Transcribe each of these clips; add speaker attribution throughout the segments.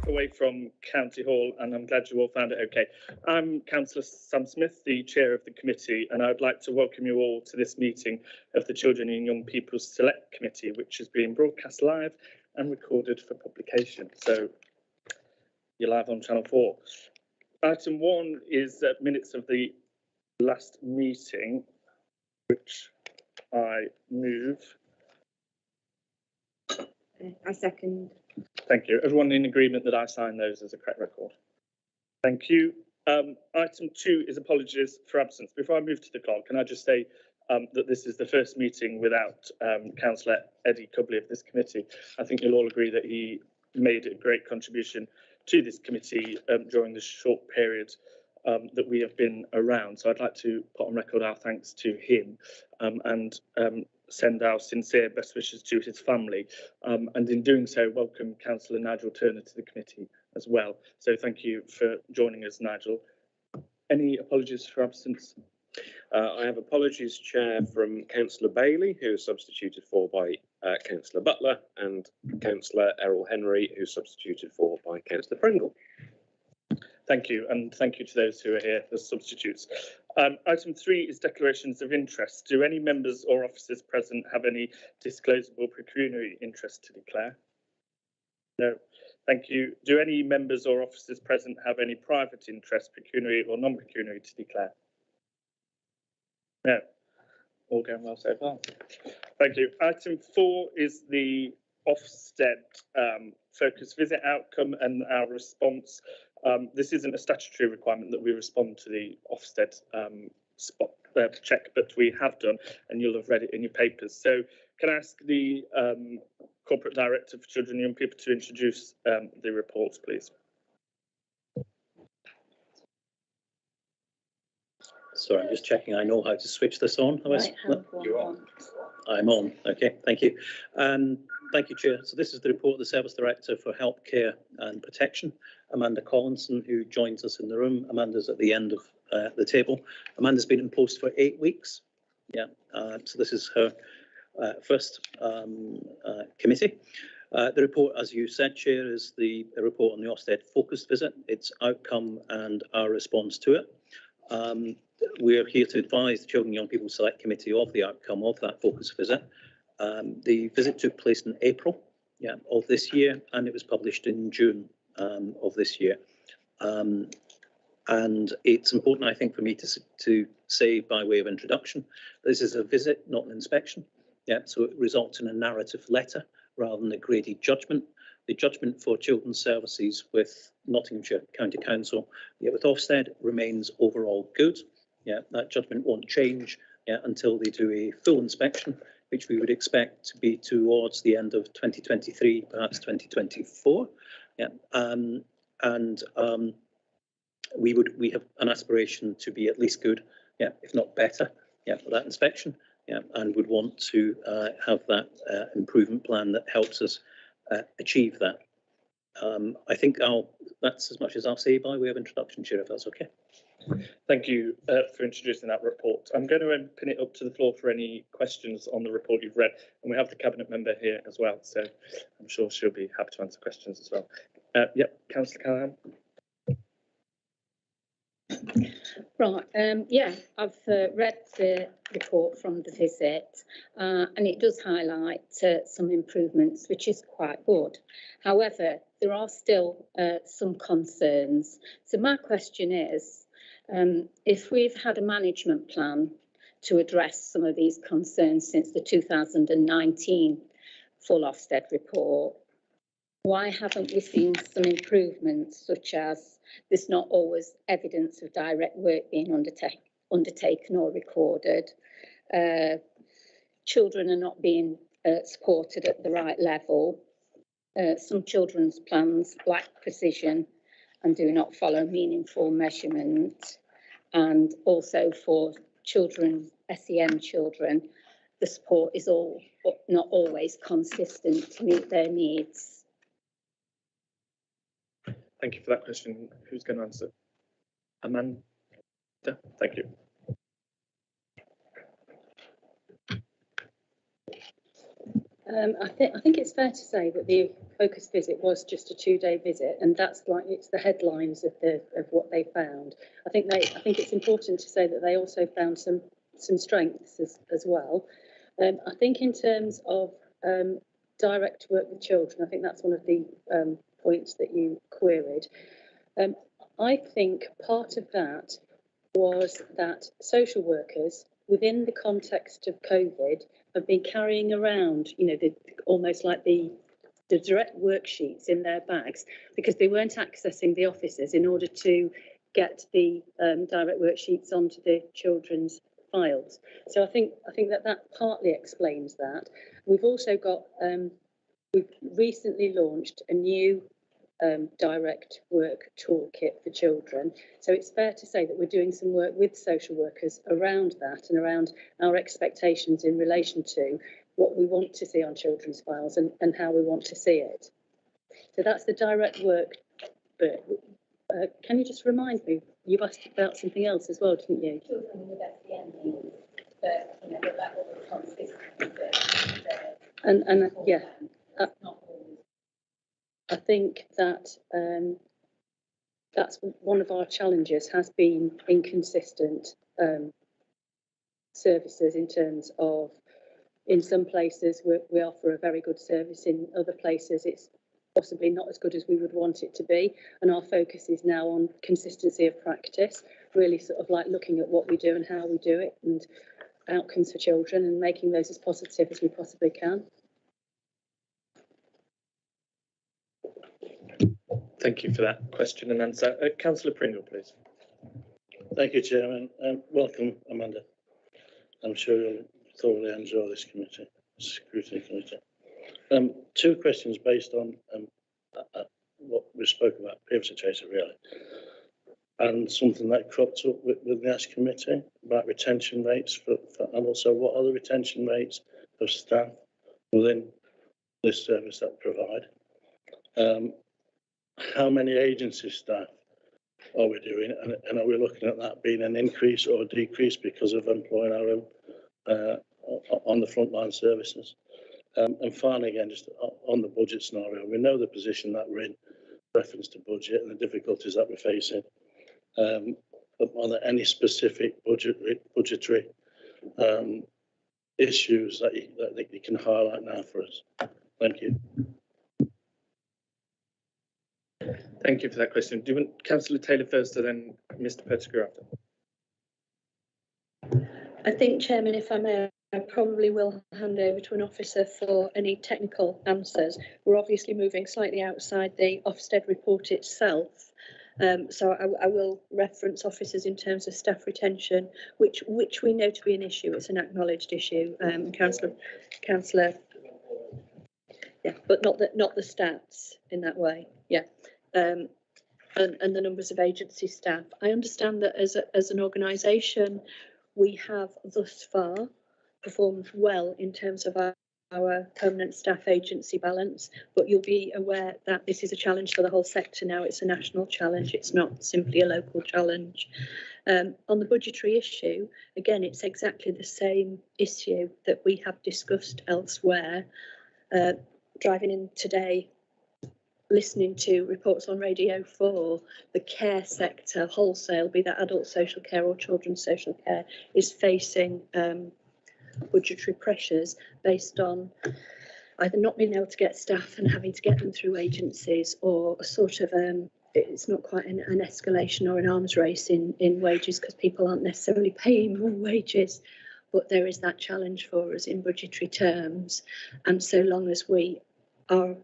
Speaker 1: away from County Hall, and I'm glad you all found it okay. I'm Councillor Sam Smith, the chair of the committee, and I'd like to welcome you all to this meeting of the Children and Young People's Select Committee, which is being broadcast live and recorded for publication. So you're live on Channel 4. Item 1 is minutes of the last meeting, which I move.
Speaker 2: I second.
Speaker 1: Thank you. Everyone in agreement that I sign those as a correct record? Thank you. Item 2 is apologies for absence. Before I move to the clock, can I just say that this is the first meeting without Councillor Eddie Cubley of this committee. I think you'll all agree that he made a great contribution to this committee during the short period that we have been around. So I'd like to put on record our thanks to him and send our sincere best wishes to his family. And in doing so, welcome Councillor Nigel Turner to the committee as well. So thank you for joining us, Nigel. Any apologies for absence?
Speaker 3: I have apologies, Chair, from Councillor Bailey, who is substituted for by Councillor Butler, and Councillor Errol Henry, who is substituted for by Councillor Pringle.
Speaker 1: Thank you, and thank you to those who are here as substitutes. Item 3 is declarations of interest. Do any members or officers present have any disclosable pecuniary interest to declare? No. Thank you. Do any members or officers present have any private interest, pecuniary or non-pecuniary, to declare? No. All going well so far. Thank you. Item 4 is the Ofsted focus visit outcome and our response. This isn't a statutory requirement that we respond to the Ofsted spot check, but we have done, and you'll have read it in your papers. So can I ask the Corporate Director for Children and Young People to introduce the reports, please?
Speaker 4: Sorry, I'm just checking I know how to switch this on.
Speaker 1: You're on.
Speaker 4: I'm on. Okay, thank you. Thank you, Chair. So this is the report of the Service Director for Help, Care and Protection, Amanda Collinson, who joins us in the room. Amanda's at the end of the table. Amanda's been in post for 8 weeks. Yeah, so this is her first committee. The report, as you said, Chair, is the report on the Ofsted focused visit, its outcome and our response to it. We're here to advise the Children and Young People Select Committee of the outcome of that focus visit. The visit took place in April of this year, and it was published in June of this year. And it's important, I think, for me to say by way of introduction, this is a visit, not an inspection. Yeah, so it results in a narrative letter rather than a graded judgment. The judgment for children's services with Nottinghamshire County Council, with Ofsted, remains overall good. Yeah, that judgment won't change until they do a full inspection, which we would expect to be towards the end of 2023, perhaps 2024. Yeah, we have an aspiration to be at least good, if not better, for that inspection, and would want to have that improvement plan that helps us achieve that. I think that's as much as I'll say by way of introduction, Chair, if that's okay.
Speaker 1: Thank you for introducing that report. I'm going to open it up to the floor for any questions on the report you've read, and we have the Cabinet member here as well, so I'm sure she'll be happy to answer questions as well. Yep, Councillor Callaghan.
Speaker 2: Right, yeah, I've read the report from the visit and it does highlight some improvements, which is quite good. However, there are still some concerns. So my question is, if we've had a management plan to address some of these concerns since the 2019 full Ofsted report, why haven't we seen some improvements, such as there's not always evidence of direct work being undertaken or recorded, children are not being supported at the right level, some children's plans lack precision and do not follow meaningful measurement, and also for children, SEN children, the support is not always consistent to meet their needs.
Speaker 1: Thank you for that question. Who's going to answer? Amanda, thank you.
Speaker 2: I think it's fair to say that the
Speaker 5: focus visit was just a 2-day visit, and that's like it's the headlines of what they found. I think it's important to say that they also found some strengths as well. I think in terms of direct work with children, I think that's one of the points that you queried. I think part of that was that social workers, within the context of COVID, have been carrying around, almost like the direct worksheets in their bags, because they weren't accessing the offices in order to get the direct worksheets onto the children's files. So I think that partly explains that. We've also got we've recently launched a new direct work toolkit for children. So it's fair to say that we're doing some work with social workers around that and around our expectations in relation to what we want to see on children's files and how we want to see it. So that's the direct work bit. Can you just remind me, you asked about something else as well, didn't you?
Speaker 2: Children with SEN needs, but the level of consistency.
Speaker 5: And yeah, I think that that's one of our challenges, has been inconsistent services in terms of, in some places we offer a very good service, in other places it's possibly not as good as we would want it to be, and our focus is now on consistency of practice, really sort of like looking at what we do and how we do it and outcomes for children and making those as positive as we possibly can.
Speaker 1: Thank you for that question and answer. Councillor Pringle, please.
Speaker 6: Thank you, Chairman, and welcome, Amanda. I'm sure you'll thoroughly enjoy this committee, scrutiny committee. 2 questions based on what we spoke about previously, Tracy, really, and something that cropped up with the Ash committee about retention rates and also what are the retention rates of staff within this service that provide. How many agency staff are we doing, and are we looking at that being an increase or a decrease because of employing our own on the frontline services? And finally, again, just on the budget scenario, we know the position that we're in, reference to budget and the difficulties that we're facing. But are there any specific budgetary issues that you can highlight now for us? Thank you.
Speaker 1: Thank you for that question. Do you want Councillor Taylor first and then Mr. Pettigrew after?
Speaker 7: I think, Chairman, if I may, I probably will hand over to an officer for any technical answers. We're obviously moving slightly outside the Ofsted report itself. So I will reference officers in terms of staff retention, which we know to be an issue. It's an acknowledged issue. Councillor, yeah, but not the stats in that way. Yeah. And the numbers of agency staff. I understand that as an organisation, we have thus far performed well in terms of our permanent staff agency balance, but you'll be aware that this is a challenge for the whole sector now. It's a national challenge. It's not simply a local challenge. On the budgetary issue, again, it's exactly the same issue that we have discussed elsewhere. Driving in today, listening to reports on Radio 4, the care sector wholesale, be that adult social care or children's social care, is facing budgetary pressures based on either not being able to get staff and having to get them through agencies, or a sort of it's not quite an escalation or an arms race in wages, because people aren't necessarily paying more wages, but there is that challenge for us in budgetary terms. And so long as we are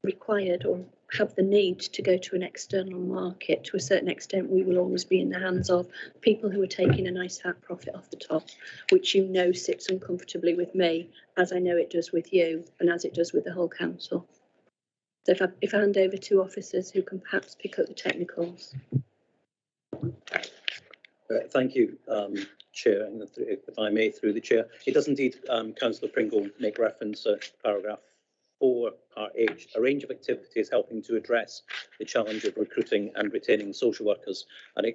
Speaker 7: required or have the need to go to an external market, to a certain extent, we will always be in the hands of people who are taking a nice fat profit off the top, which sits uncomfortably with me, as I know it does with you and as it does with the whole council. So if I hand over to officers who can perhaps pick up the technicals.
Speaker 4: Thank you, Chair, and if I may, through the Chair. It does indeed, Councillor Pringle, make reference to paragraph 24RH, a range of activities helping to address the challenge of recruiting and retaining social workers. And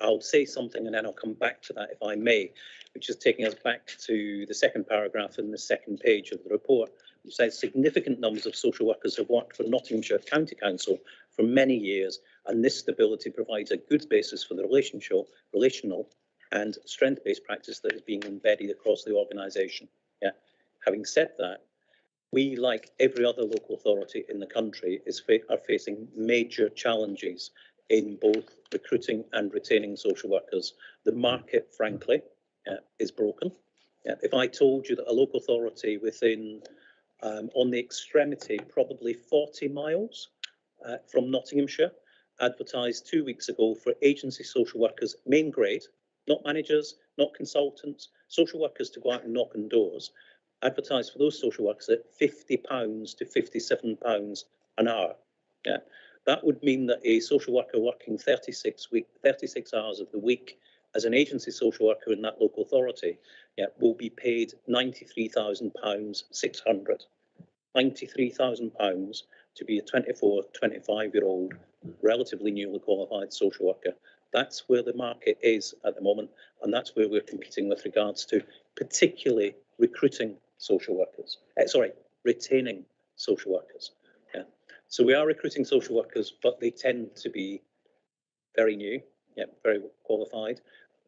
Speaker 4: I'll say something and then I'll come back to that if I may, which is taking us back to the second paragraph in the second page of the report, which says significant numbers of social workers have worked for Nottinghamshire County Council for many years, and this stability provides a good basis for the relational and strength-based practice that is being embedded across the organisation. Yeah. Having said that, we, like every other local authority in the country, are facing major challenges in both recruiting and retaining social workers. The market, frankly, is broken. If I told you that a local authority within, on the extremity, probably 40 miles from Nottinghamshire, advertised 2 weeks ago for agency social workers, main grade, not managers, not consultants, social workers to go out and knock on doors, advertised for those social workers at £50 to £57 an hour. Yeah, that would mean that a social worker working 36 hours of the week as an agency social worker in that local authority, will be paid £93,000 600. £93,000 to be a 24, 25-year-old, relatively newly qualified social worker. That's where the market is at the moment, and that's where we're competing with regards to particularly recruiting social workers. Retaining social workers. Yeah. So we are recruiting social workers, but they tend to be very new, very qualified.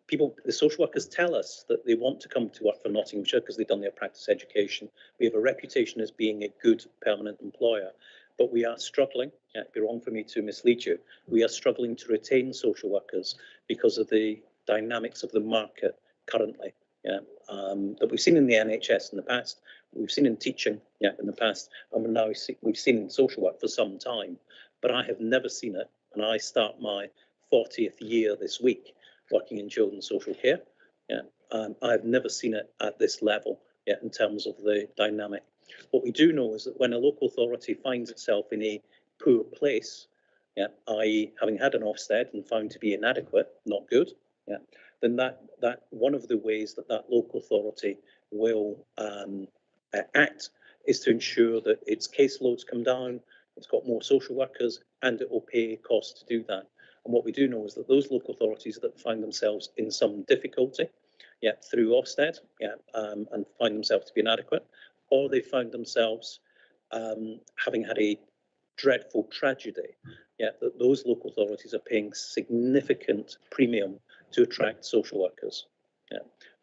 Speaker 4: The social workers tell us that they want to come to work for Nottinghamshire because they've done their practice education. We have a reputation as being a good permanent employer, but we are struggling, it'd be wrong for me to mislead you, we are struggling to retain social workers because of the dynamics of the market currently, that we've seen in the NHS in the past, we've seen in teaching in the past, and now we've seen in social work for some time, but I have never seen it, and I start my 40th year this week working in children's social care. I've never seen it at this level in terms of the dynamic. What we do know is that when a local authority finds itself in a poor place, i.e. having had an Ofsted and found to be inadequate, not good, then that one of the ways that that local authority will act is to ensure that its caseloads come down, it's got more social workers, and it will pay costs to do that. And what we do know is that those local authorities that find themselves in some difficulty, through Ofsted, and find themselves to be inadequate, or they found themselves having had a dreadful tragedy, that those local authorities are paying significant premium to attract social workers.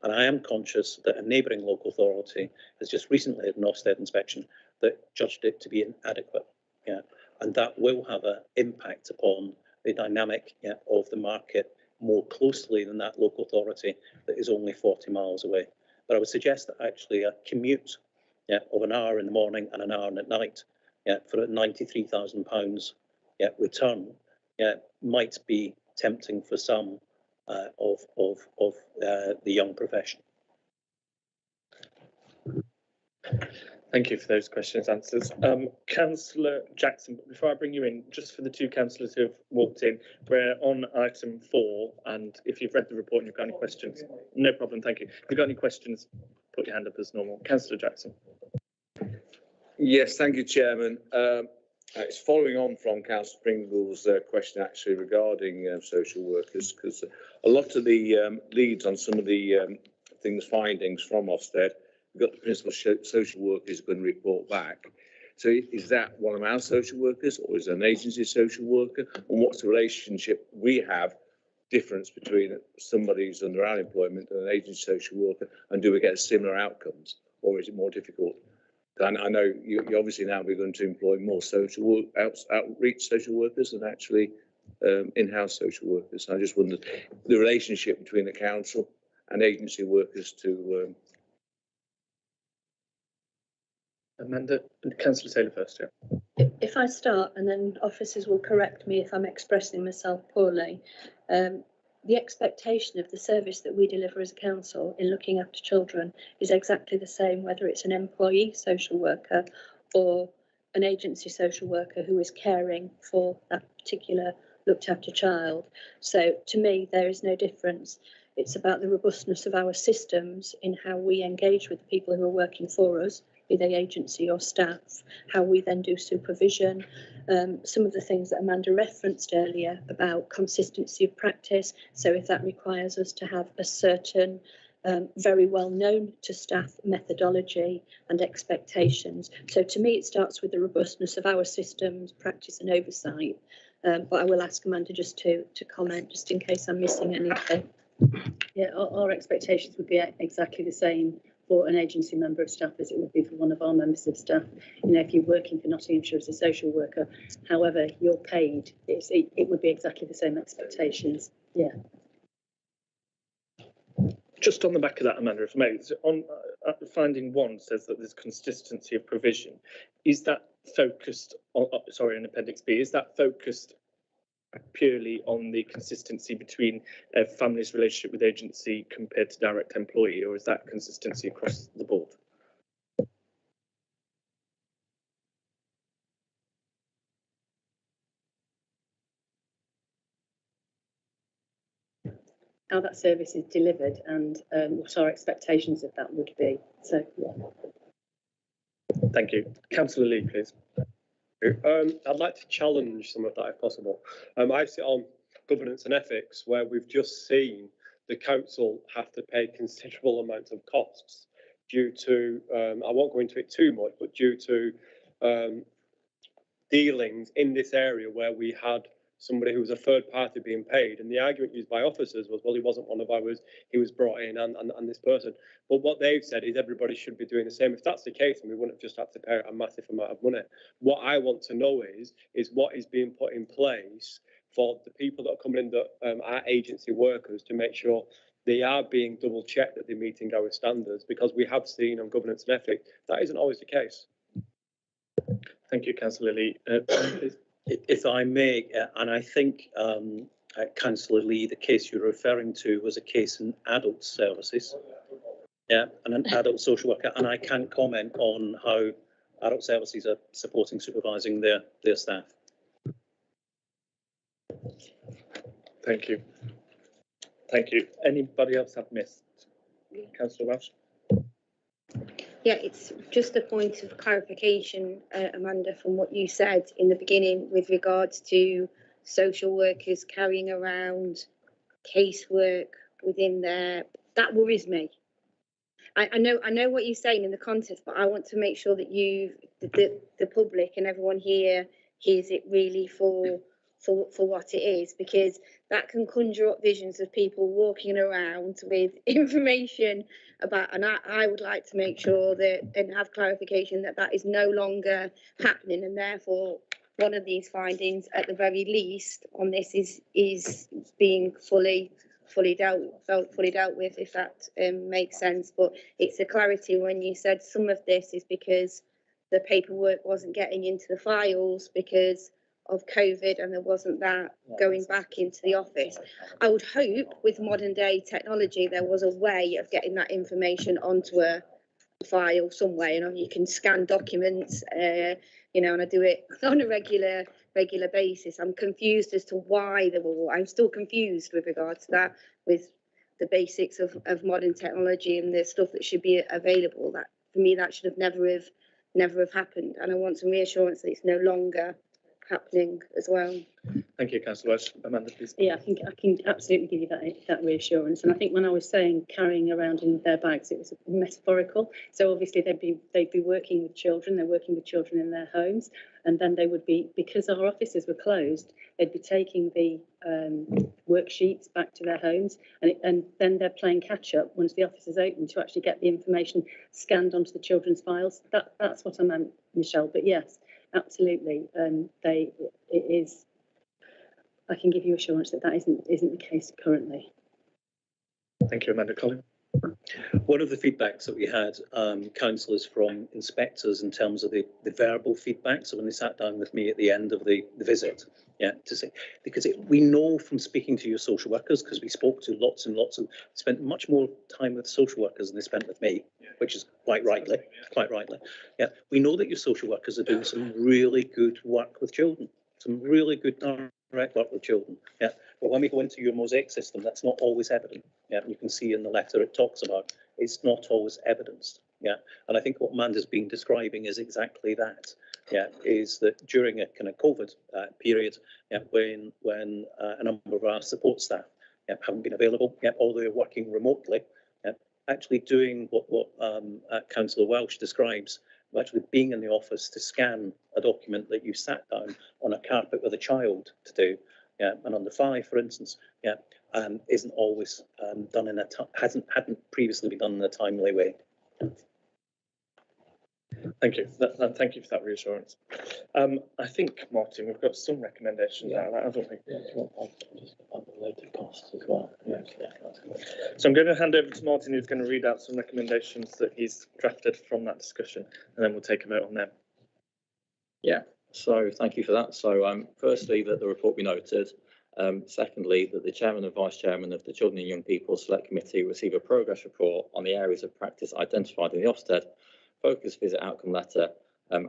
Speaker 4: And I am conscious that a neighbouring local authority has just recently had an Ofsted inspection that judged it to be inadequate. And that will have an impact upon the dynamic of the market more closely than that local authority that is only 40 miles away. But I would suggest that actually a commute of an hour in the morning and an hour at night for a £93,000 return might be tempting for some of the young profession.
Speaker 1: Thank you for those questions answers. Councillor Jackson, before I bring you in, just for the two councillors who have walked in, we're on item 4, and if you've read the report and you've got any questions, no problem, thank you. If you've got any questions, put your hand up as normal. Councillor Jackson.
Speaker 8: Yes, thank you, Chairman. It's following on from Councillor Pringle's question actually regarding social workers, because a lot of the leads on some of the findings from Ofsted, we've got the principal social workers going to report back. So is that one of our social workers, or is it an agency social worker? And what's the relationship we have, difference between somebody who's under our employment and an agency social worker, and do we get similar outcomes, or is it more difficult? And I know you obviously now we're going to employ more social work, outreach social workers than actually in-house social workers. So I just wondered the relationship between the council and agency workers to.
Speaker 1: Amanda, Councillor Taylor first,
Speaker 7: If I start, and then officers will correct me if I'm expressing myself poorly. The expectation of the service that we deliver as a council in looking after children is exactly the same, whether it's an employee social worker or an agency social worker who is caring for that particular looked after child. So to me, there is no difference. It's about the robustness of our systems in how we engage with the people who are working for us, be they agency or staff, how we then do supervision. Some of the things that Amanda referenced earlier about consistency of practice. So if that requires us to have a certain very well known to staff methodology and expectations. So to me, it starts with the robustness of our systems, practice and oversight. But I will ask Amanda just to comment, just in case I'm missing anything.
Speaker 5: Yeah, our expectations would be exactly the same for an agency member of staff as it would be for one of our members of staff. You know, if you're working for Nottinghamshire as a social worker, however you're paid, it would be exactly the same expectations. Yeah.
Speaker 1: Just on the back of that, Amanda, if I may, so on finding 1 says that there's consistency of provision. Is that focused on, in Appendix B, is that focused purely on the consistency between a family's relationship with agency compared to direct employee, or is that consistency across the board?
Speaker 5: How that service is delivered and what our expectations of that would be. So, yeah.
Speaker 1: Thank you. Councillor Lee, please.
Speaker 9: I'd like to challenge some of that if possible. I sit on governance and ethics, where we've just seen the council have to pay considerable amounts of costs due to, I won't go into it too much, but due to dealings in this area where we had somebody who was a third party being paid, and the argument used by officers was, well, he wasn't one of ours, he was brought in and this person. But what they've said is everybody should be doing the same. If that's the case, then we wouldn't just have to pay a massive amount of money. What I want to know is what is being put in place for the people that are coming in that are agency workers, to make sure they are being double checked that they're meeting our standards, because we have seen on governance and ethics that isn't always the case.
Speaker 1: Thank you, Councillor Lee.
Speaker 4: If I may, and I think, Councillor Lee, the case you're referring to was a case in adult services. Yeah, and an adult social worker, and I can't comment on how adult services are supporting, supervising their staff.
Speaker 1: Thank you. Thank you. Anybody else have missed? Councillor Welsh?
Speaker 10: Yeah, it's just a point of clarification, Amanda, from what you said in the beginning with regards to social workers carrying around casework within there. That worries me. I know what you're saying in the context, but I want to make sure that the public and everyone here hears it really for what it is, because that can conjure up visions of people walking around with information about, and I would like to make sure that and have clarification that that is no longer happening, and therefore one of these findings at the very least on this is being fully dealt with, if that makes sense. But it's a clarity when you said some of this is because the paperwork wasn't getting into the files because of COVID and there wasn't that going back into the office. I would hope with modern day technology there was a way of getting that information onto a file somewhere. You know, you can scan documents, you know, and I do it on a regular basis. I'm confused as to why there were. I'm still confused with regards to that, with the basics of modern technology and the stuff that should be available. That for me, that should have never have happened. And I want some reassurance that it's no longer happening as well.
Speaker 1: Thank you, Councillor Welsh. Amanda, please.
Speaker 5: Yeah, I think I can absolutely give you that reassurance. And I think when I was saying carrying around in their bags, it was metaphorical. So obviously they'd be working with children. They're working with children in their homes, and then they would be, because our offices were closed, they'd be taking the worksheets back to their homes, and then they're playing catch up once the office is open to actually get the information scanned onto the children's files. That's what I meant, Michelle. But yes, absolutely, it is. I can give you assurance that isn't the case currently.
Speaker 1: Thank you, Amanda. Colin?
Speaker 4: One of the feedbacks that we had, councillors, from inspectors in terms of the verbal feedback. So when they sat down with me at the end of the visit, yeah, to say, because we know from speaking to your social workers, because we spoke to lots and lots, and spent much more time with social workers than they spent with me, which is quite rightly. Yeah, we know that your social workers are doing some really good work with children, some really good Correct, work with children. Yeah, but when we go into your mosaic system, that's not always evident. Yeah, you can see in the letter it talks about it's not always evidenced. Yeah, and I think what Amanda's been describing is exactly that. Yeah, is that during a kind of COVID period, yeah, when a number of our support staff haven't been available, although they're working remotely, actually doing what Councillor Welsh describes, actually being in the office to scan a document that you sat down on a carpet with a child to do, and under 5, for instance, isn't always done in hadn't previously been done in a timely way.
Speaker 1: Thank you. Thank you for that reassurance. I think, Martin, we've got some recommendations out of that, haven't we?
Speaker 6: Related costs as well.
Speaker 1: Yeah. So I'm going to hand over to Martin, who's going to read out some recommendations that he's drafted from that discussion, and then we'll take a vote on them.
Speaker 11: Yeah, so thank you for that. So firstly, that the report be noted. Secondly, that the chairman and vice chairman of the Children and Young People Select Committee receive a progress report on the areas of practice identified in the Ofsted focus visit outcome letter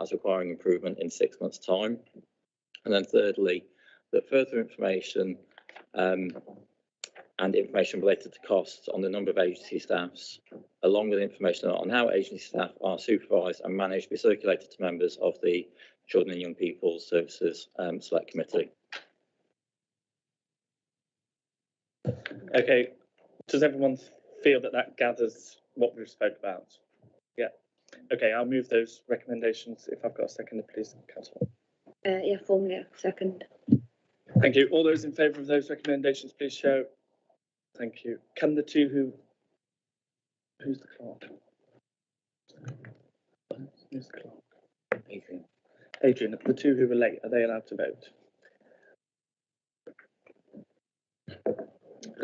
Speaker 11: as requiring improvement in 6 months' time. And then thirdly, that further information and information related to costs on the number of agency staffs, along with information on how agency staff are supervised and managed, be circulated to members of the Children and Young People Services Select Committee.
Speaker 1: Okay, does everyone feel that that gathers what we've spoke about? Yeah. Okay, I'll move those recommendations. If I've got a second, please, Councillor.
Speaker 10: Yeah, formally, second.
Speaker 1: Thank you. All those in favour of those recommendations, please show. Thank you. Can the two who's the clerk? Who's the clerk? Adrian. Adrian, the two who were late, are they allowed to vote?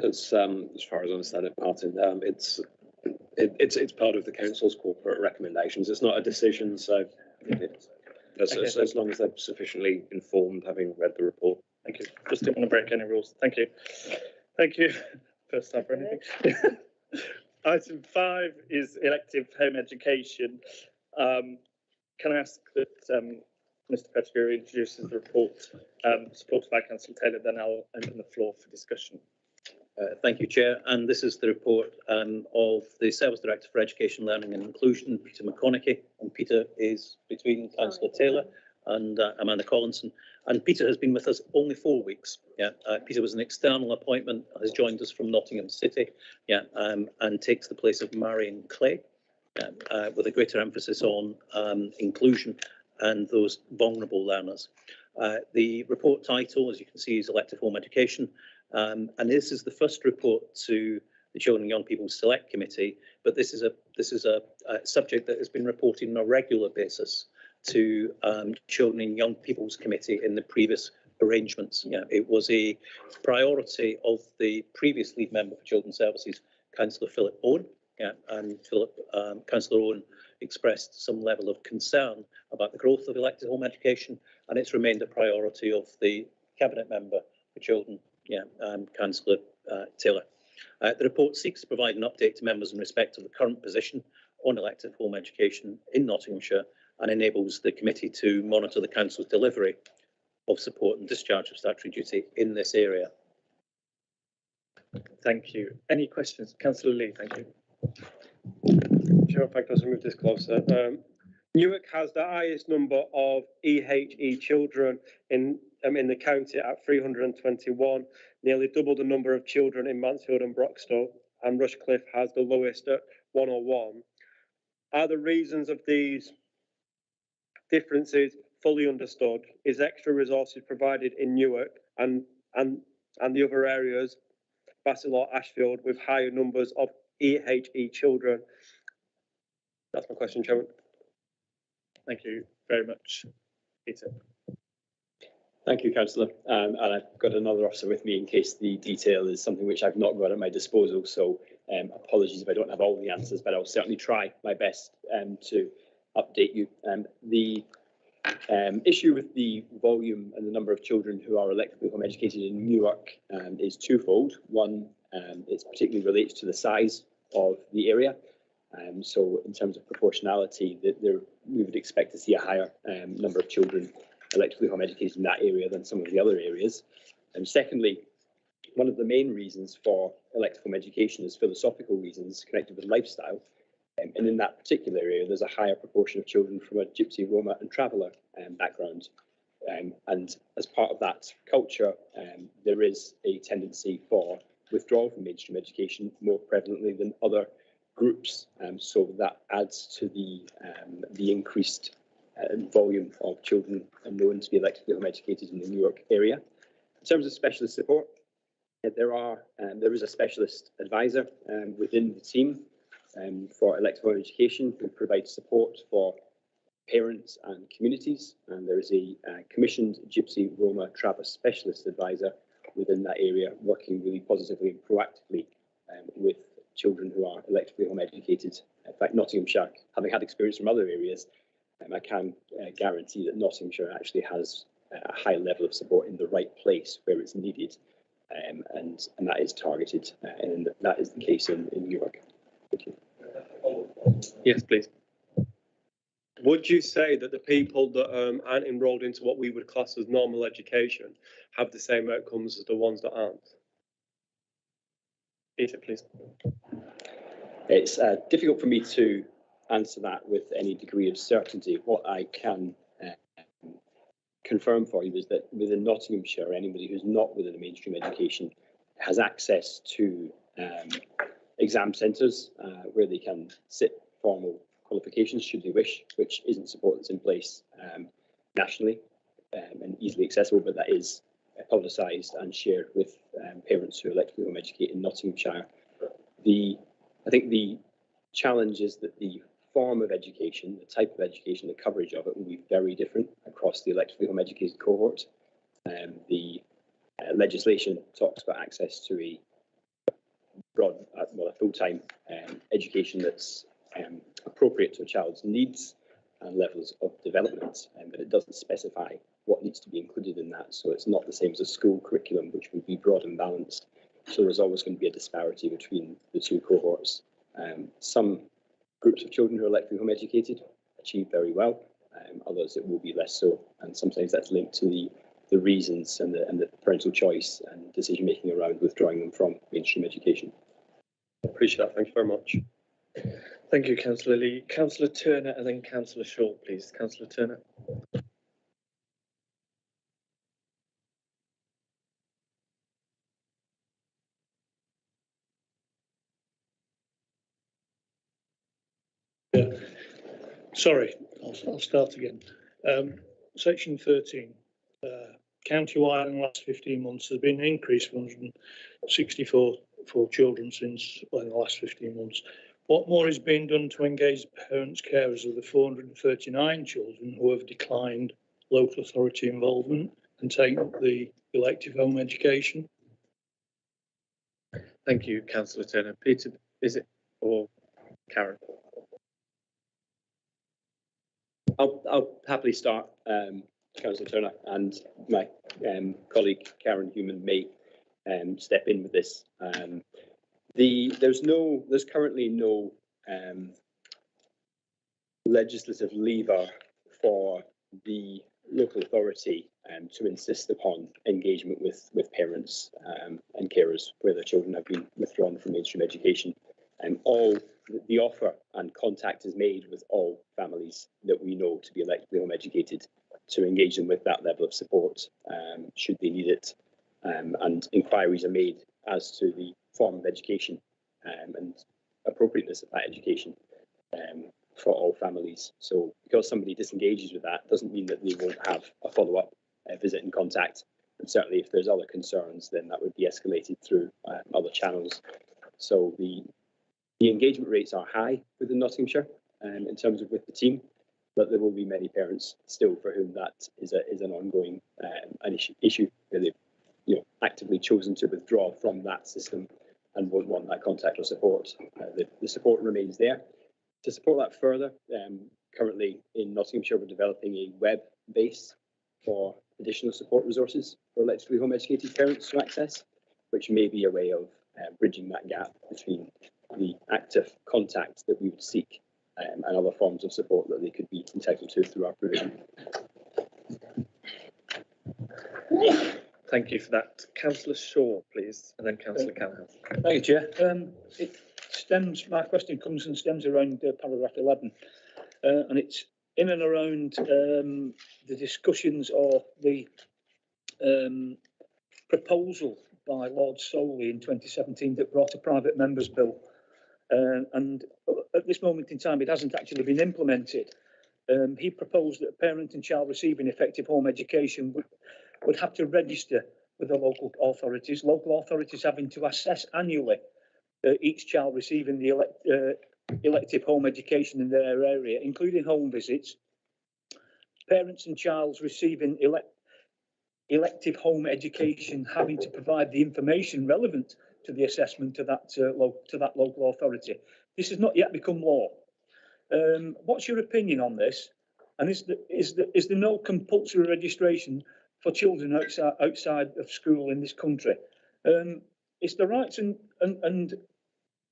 Speaker 3: As far as I understand it, Martin, it's part of the council's corporate recommendations. It's not a decision, so as long as they're sufficiently informed, having read the report.
Speaker 1: Thank you. Just didn't want to break any rules. Thank you. Thank you. First time for anything. Item 5 is elective home education. Can I ask that Mr. Pettigrew introduces the report supported by Councillor Taylor, then I'll open the floor for discussion.
Speaker 4: Thank you, Chair. And this is the report of the Service Director for Education, Learning and Inclusion, Peter McConaughey. And Peter is between Councillor Taylor and Amanda Collinson. And Peter has been with us only 4 weeks. Yeah, Peter was an external appointment, has joined us from Nottingham City, and takes the place of Marion Clay, with a greater emphasis on inclusion and those vulnerable learners. The report title, as you can see, is Elective Home Education. And this is the first report to the Children and Young People Select Committee, but this is a subject that has been reported on a regular basis to Children and Young People's Committee in the previous arrangements. Yeah, it was a priority of the previous lead member for Children's Services, Councillor Philip Owen. Yeah, and Councillor Owen expressed some level of concern about the growth of elective home education, and it's remained a priority of the Cabinet member for Children, Councillor Taylor. The report seeks to provide an update to members in respect of the current position on elective home education in Nottinghamshire and enables the committee to monitor the council's delivery of support and discharge of statutory duty in this area.
Speaker 1: Thank you. Any questions? Councillor Lee, thank you.
Speaker 9: Chair, if I can also move this closer. Newark has the highest number of EHE children in the county at 321, nearly double the number of children in Mansfield and Broxtowe, and Rushcliffe has the lowest at 101. Are the reasons of these differences fully understood? Is extra resources provided in Newark and the other areas, Basildon, Ashfield, with higher numbers of EHE children? That's my question, Chairman.
Speaker 1: Thank you very much, Peter.
Speaker 12: Thank you, Councillor. And I've got another officer with me in case the detail is something which I've not got at my disposal. So apologies if I don't have all the answers, but I'll certainly try my best to update you. The issue with the volume and the number of children who are electively home educated in Newark is twofold. One, it particularly relates to the size of the area. So in terms of proportionality, we would expect to see a higher number of children electively home educated in that area than some of the other areas. And secondly, one of the main reasons for elective home education is philosophical reasons connected with lifestyle. And in that particular area, there's a higher proportion of children from a Gypsy, Roma and Traveller background. And as part of that culture, there is a tendency for withdrawal from mainstream education more prevalently than other groups. So that adds to the increased volume of children known to be electively home educated in the New York area. In terms of specialist support, there is a specialist advisor within the team for elective home education who provides support for parents and communities, and there is a commissioned Gypsy, Roma, Travis specialist advisor within that area working really positively and proactively with children who are electively home educated. In fact, Nottinghamshire, having had experience from other areas, I can guarantee that Nottinghamshire actually has a high level of support in the right place where it's needed, and that is targeted, and that is the case in New York. Thank you.
Speaker 1: Yes, please.
Speaker 9: Would you say that the people that aren't enrolled into what we would class as normal education have the same outcomes as the ones that aren't?
Speaker 1: Peter, please.
Speaker 12: It's difficult for me to answer that with any degree of certainty. What I can confirm for you is that within Nottinghamshire, anybody who's not within a mainstream education has access to exam centres where they can sit formal qualifications should they wish, which isn't support that's in place nationally and easily accessible, but that is publicised and shared with parents who are electively home educated in Nottinghamshire. I think the challenge is that the form of education, the type of education, the coverage of it will be very different across the electively home educated cohort. The legislation talks about access to a broad, a full-time education that's appropriate to a child's needs and levels of development, but it doesn't specify what needs to be included in that. So it's not the same as a school curriculum, which would be broad and balanced. So there's always going to be a disparity between the two cohorts. Some groups of children who are electively home educated achieve very well, others it will be less so, and sometimes that's linked to the reasons and the parental choice and decision making around withdrawing them from mainstream education.
Speaker 9: Appreciate that. Thank you very much.
Speaker 1: Thank you, Councillor Lee. Councillor Turner and then Councillor Short, please. Councillor Turner.
Speaker 6: Yeah. Sorry, I'll start again. Section 13. County-wide in the last 15 months, there's been an increase of 164 for children since in the last 15 months. What more is being done to engage parents, carers of the 439 children who have declined local authority involvement and taken up the elective home education?
Speaker 1: Thank you, Councillor Turner. Peter, is it, or Karen?
Speaker 12: I'll happily start, Councillor Turner, and my colleague Karen Human may step in with this. There's currently no legislative lever for the local authority to insist upon engagement with parents and carers where their children have been withdrawn from mainstream education. All the offer and contact is made with all families that we know to be electively home educated to engage them with that level of support should they need it, and inquiries are made as to the form of education and appropriateness of that education for all families. So because somebody disengages with that doesn't mean that they won't have a follow-up visit and contact, and certainly if there's other concerns then that would be escalated through other channels. So the engagement rates are high within Nottinghamshire in terms of with the team, but there will be many parents still for whom that is an ongoing an issue where they've actively chosen to withdraw from that system and won't want that contact or support. The support remains there. To support that further, currently in Nottinghamshire we're developing a web base for additional support resources for electively home educated parents to access, which may be a way of bridging that gap between the active contact that we would seek and other forms of support that they could be entitled to through our provision.
Speaker 1: Thank you for that. Councillor Shaw, please, and then Councillor Callahan.
Speaker 13: Thank you, Chair. My question comes and stems around paragraph 11, and it's in and around the discussions or the proposal by Lord Soley in 2017 that brought a private member's bill. And at this moment in time, it hasn't actually been implemented. He proposed that a parent and child receiving effective home education would have to register with the local authorities having to assess annually each child receiving the elective home education in their area, including home visits. Parents and child receiving elective home education having to provide the information relevant to the assessment to that local authority. This has not yet become law. What's your opinion on this? And is there no compulsory registration for children outside of school in this country? It's the rights and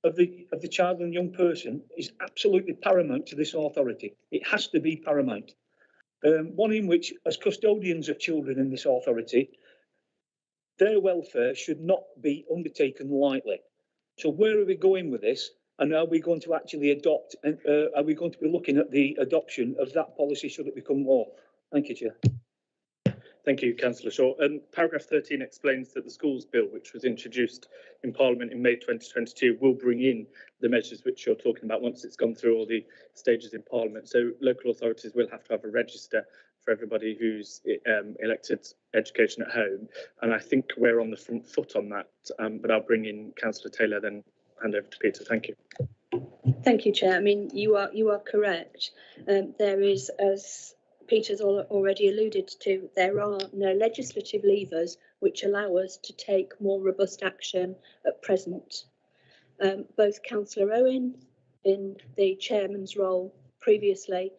Speaker 13: of the child and young person is absolutely paramount to this authority. It has to be paramount. One in which, as custodians of children in this authority, their welfare should not be undertaken lightly. So where are we going with this? And are we going to actually adopt, are we going to be looking at the adoption of that policy should it become law? Thank you, Chair.
Speaker 1: Thank you, Councillor Shaw. Paragraph 13 explains that the schools bill, which was introduced in Parliament in May 2022, will bring in the measures which you're talking about once it's gone through all the stages in Parliament. So local authorities will have to have a register for everybody who's elected education at home. And I think we're on the front foot on that. But I'll bring in Councillor Taylor, then hand over to Peter. Thank you.
Speaker 7: Thank you, Chair. I mean, you are correct. There is, as Peter's already alluded to, there are no legislative levers which allow us to take more robust action at present. Both Councillor Owen, in the chairman's role previously,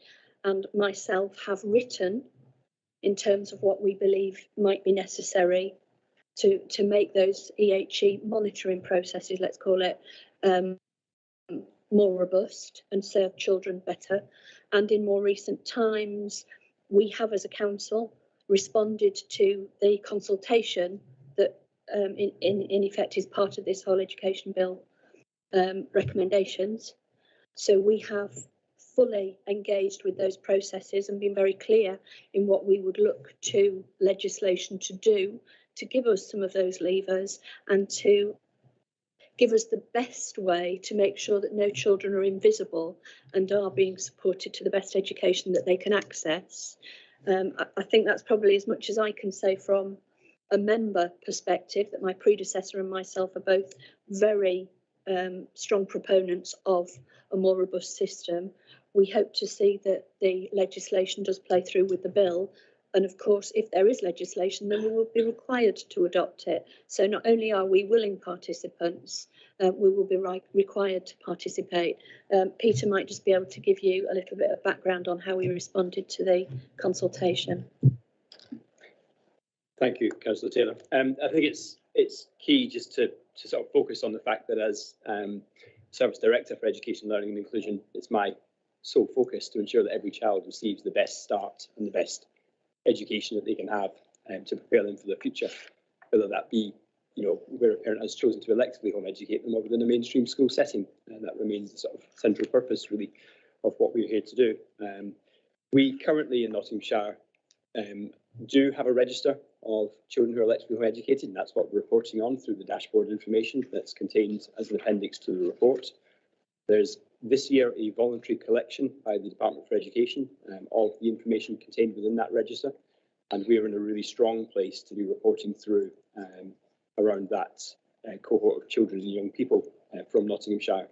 Speaker 7: and myself have written in terms of what we believe might be necessary to make those EHE monitoring processes, let's call it, more robust and serve children better. And in more recent times, we have as a council responded to the consultation that in effect is part of this whole education bill recommendations. So we have fully engaged with those processes and been very clear in what we would look to legislation to do to give us some of those levers and to give us the best way to make sure that no children are invisible and are being supported to the best education that they can access. I think that's probably as much as I can say from a member perspective, that my predecessor and myself are both very strong proponents of a more robust system. We hope to see that the legislation does play through with the bill. And of course, if there is legislation, then we will be required to adopt it. So not only are we willing participants, we will be required to participate. Peter might just be able to give you a little bit of background on how we responded to the consultation.
Speaker 12: Thank you, Councillor Taylor. I think it's key just to sort of focus on the fact that as Service Director for Education, Learning and Inclusion, it's my sole focus to ensure that every child receives the best start and the best education that they can have to prepare them for the future, whether that be, where a parent has chosen to electively home educate them or within a mainstream school setting. And that remains the sort of central purpose, really, of what we're here to do. We currently in Nottinghamshire do have a register of children who are electively home educated, and that's what we're reporting on through the dashboard information that's contained as an appendix to the report. There's this year a voluntary collection by the Department for Education of the information contained within that register, and we are in a really strong place to be reporting through around that cohort of children and young people from Nottinghamshire.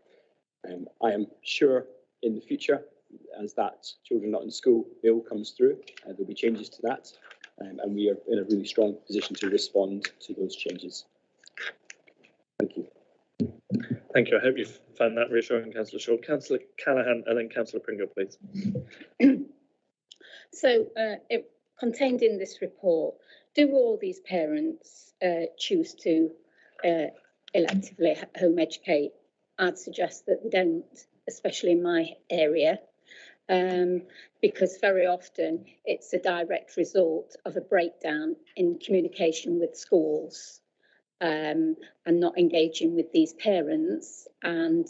Speaker 12: I am sure in the future, as that Children Not in School bill comes through, there'll be changes to that, and we are in a really strong position to respond to those changes. Thank you.
Speaker 1: Thank you. I hope you've found that reassuring, Councillor Shaw. Councillor Callahan and then Councillor Pringle, please.
Speaker 2: So contained in this report, do all these parents choose to electively home educate? I'd suggest that they don't, especially in my area. because very often it's a direct result of a breakdown in communication with schools, and not engaging with these parents, and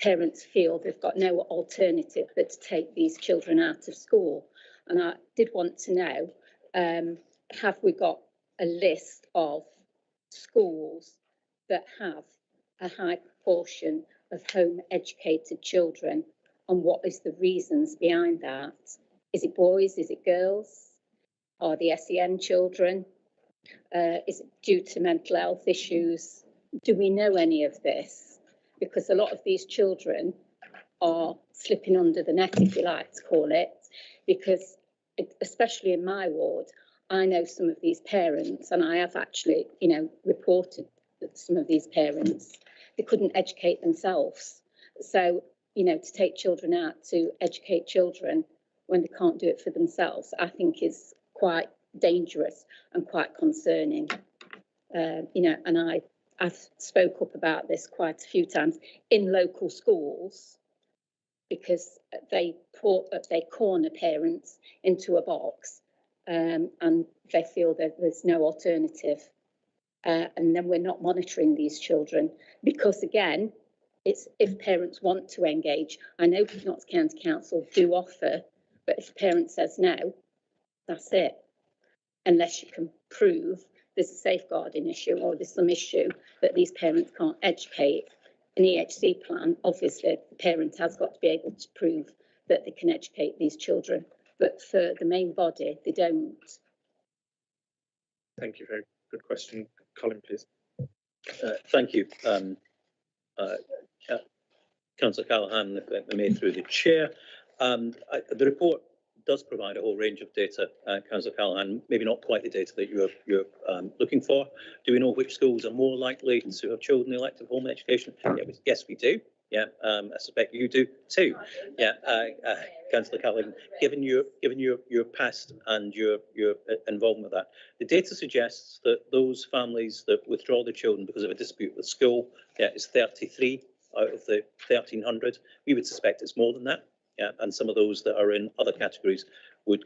Speaker 2: parents feel they've got no alternative but to take these children out of school. And I did want to know, have we got a list of schools that have a high proportion of home educated children, and what is the reasons behind that? Is it boys? Is it girls? Are the SEN children? Is it due to mental health issues? Do we know any of this? Because a lot of these children are slipping under the net, if you like to call it, because especially in my ward, I know some of these parents, and I have actually, reported that some of these parents, they couldn't educate themselves. So, to take children out to educate children when they can't do it for themselves, I think is quite dangerous and quite concerning. And I've spoke up about this quite a few times in local schools, because they corner parents into a box, and they feel that there's no alternative. And then we're not monitoring these children, because again, it's if parents want to engage. I know Notts County Council do offer, but if a parent says no, that's it. Unless you can prove there's a safeguarding issue or there's some issue that these parents can't educate. An EHC plan, obviously, the parent has got to be able to prove that they can educate these children. But for the main body, they don't.
Speaker 1: Thank you. Very good question. Colin, please.
Speaker 4: Thank you. Councillor Callahan, if I may, through the chair. The report does provide a whole range of data, Councillor Callahan, maybe not quite the data that you're looking for. Do we know which schools are more likely to have children in elective home education? Yeah, yes, we do. Yeah, I suspect you do too. Yeah, Councillor Callahan, given your past and your involvement with that, the data suggests that those families that withdraw their children because of a dispute with school, yeah, is 33 out of the 1,300. We would suspect it's more than that. Yeah, and some of those that are in other categories would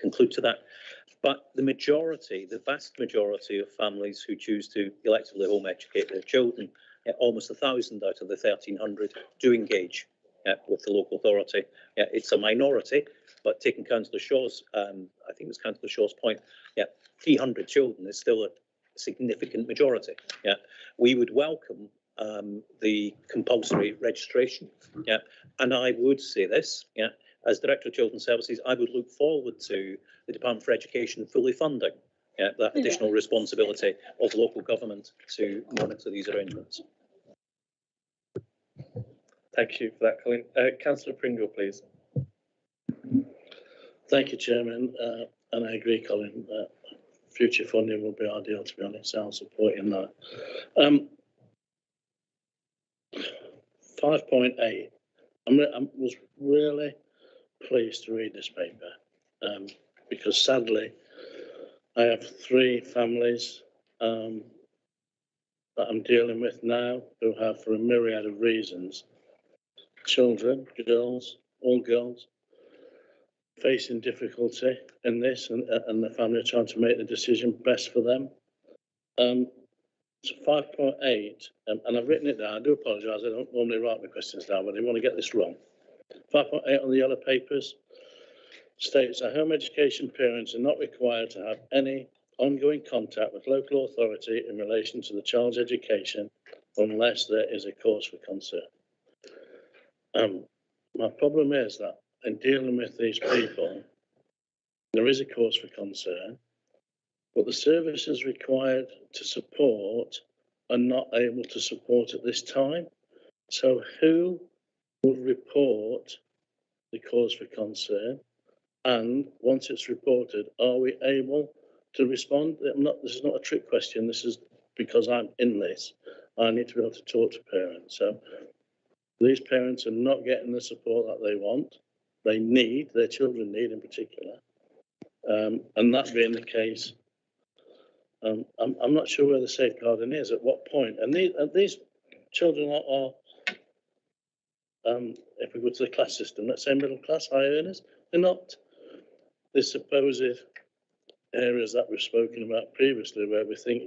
Speaker 4: conclude to that. But the majority, the vast majority of families who choose to electively home educate their children, almost 1,000 out of the 1,300 do engage with the local authority. Yeah, it's a minority, but taking Councillor Shaw's, I think it was Councillor Shaw's point, 300 children is still a significant majority. Yeah, we would welcome the compulsory registration. Yeah, and I would say this, as Director of Children's Services, I would look forward to the Department for Education fully funding that additional responsibility of local government to monitor these arrangements.
Speaker 1: Thank you for that, Colin. Councillor Pringle, please.
Speaker 6: Thank you, Chairman. And I agree, Colin, future funding will be ideal, to be honest. I'll support in that. 5.8. I was really pleased to read this paper, because sadly, I have 3 families that I'm dealing with now who have, for a myriad of reasons, children, girls, all girls, facing difficulty in this, and the family are trying to make the decision best for them. So 5.8, and I've written it down. I do apologise. I don't normally write my questions down, but I didn't want to get this wrong. 5.8 on the yellow papers states that home education parents are not required to have any ongoing contact with local authority in relation to the child's education unless there is a cause for concern. My problem is that in dealing with these people, there is a cause for concern, but the services required to support are not able to support at this time. So who will report the cause for concern? And once it's reported, are we able to respond? This is not a trick question. This is because I'm in this. I need to be able to talk to parents. So these parents are not getting the support that they want. They need, their children need in particular. And that being the case, I'm not sure where the safeguarding is, at what point. And these children are if we go to the class system, let's say middle class, high earners, they're not the supposed areas that we've spoken about previously where we think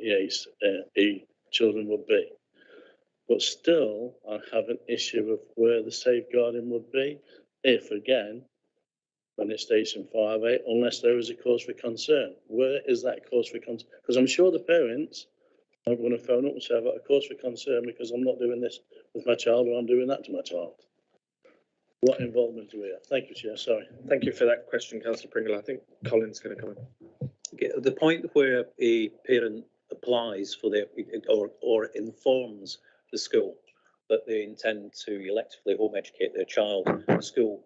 Speaker 6: children would be. But still, I have an issue of where the safeguarding would be if, again, when it states in 5.8, unless there is a cause for concern. Where is that cause for concern? Because I'm sure the parents are going to phone up and say, I've got a cause for concern because I'm not doing this with my child or I'm doing that to my child. What involvement do we have? Thank you, Chair. Sorry.
Speaker 3: Thank you for that question, Councillor Pringle. I think Colin's going to come in.
Speaker 4: Okay, the point where a parent applies for their or informs the school that they intend to electively home educate their child, the school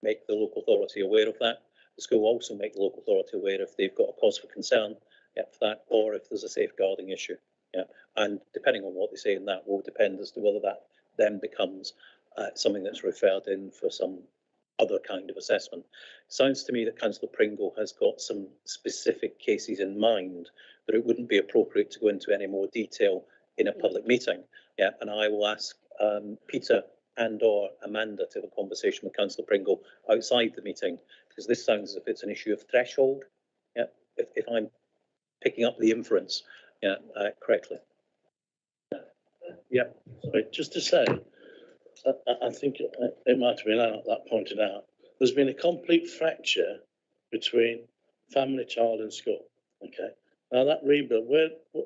Speaker 4: make the local authority aware of that. The school also make the local authority aware if they've got a cause for concern for that, or if there's a safeguarding issue. Yeah, and depending on what they say in that will depend as to whether that then becomes something that's referred in for some other kind of assessment. Sounds to me that Councillor Pringle has got some specific cases in mind, but it wouldn't be appropriate to go into any more detail in a public meeting. Yeah, and I will ask Peter and or Amanda to have a conversation with Councillor Pringle outside the meeting, because this sounds as if it's an issue of threshold. Yeah, if I'm picking up the inference, correctly.
Speaker 6: Yeah, sorry, just to say, I think it might have been out that pointed out. There's been a complete fracture between family, child, and school. Okay, now that rebuild, the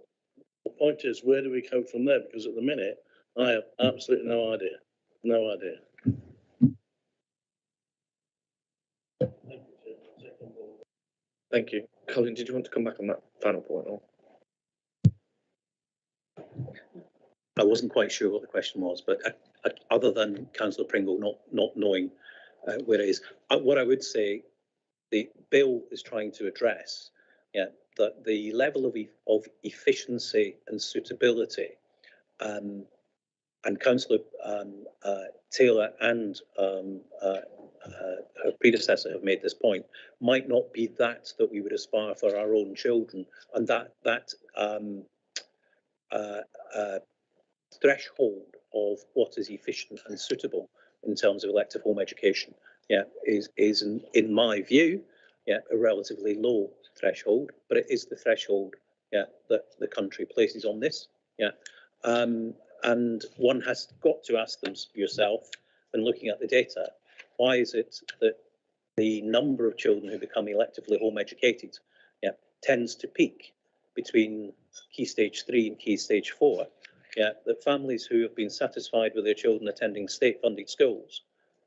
Speaker 6: point is, where do we go from there? Because at the minute, I have absolutely no idea. No idea.
Speaker 3: Thank you. Colin, did you want to come back on that final point? Or?
Speaker 4: I wasn't quite sure what the question was, but other than Councillor Pringle not knowing where it is, what I would say, the bill is trying to address, that the level of efficiency and suitability, and Councillor Taylor and her predecessor have made this point, might not be that we would aspire for our own children, and that threshold of what is efficient and suitable in terms of elective home education, is in my view, a relatively low threshold, but it is the threshold, that the country places on this, and one has got to ask yourself, when looking at the data, why is it that the number of children who become electively home educated, tends to peak between Key Stage 3 and Key Stage 4? That families who have been satisfied with their children attending state-funded schools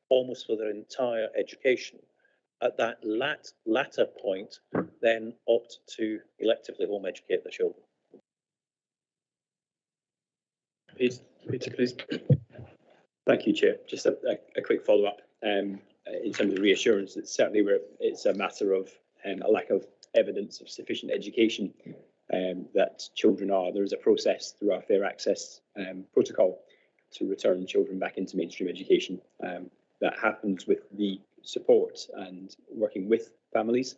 Speaker 4: almost for their entire education, at that latter point, then opt to electively home educate their children.
Speaker 3: Peter, please.
Speaker 12: Thank you, Chair. Just a quick follow-up in terms of reassurance. It's certainly where it's a matter of a lack of evidence of sufficient education that children are. There is a process through our Fair Access protocol to return children back into mainstream education. That happens with the support and working with families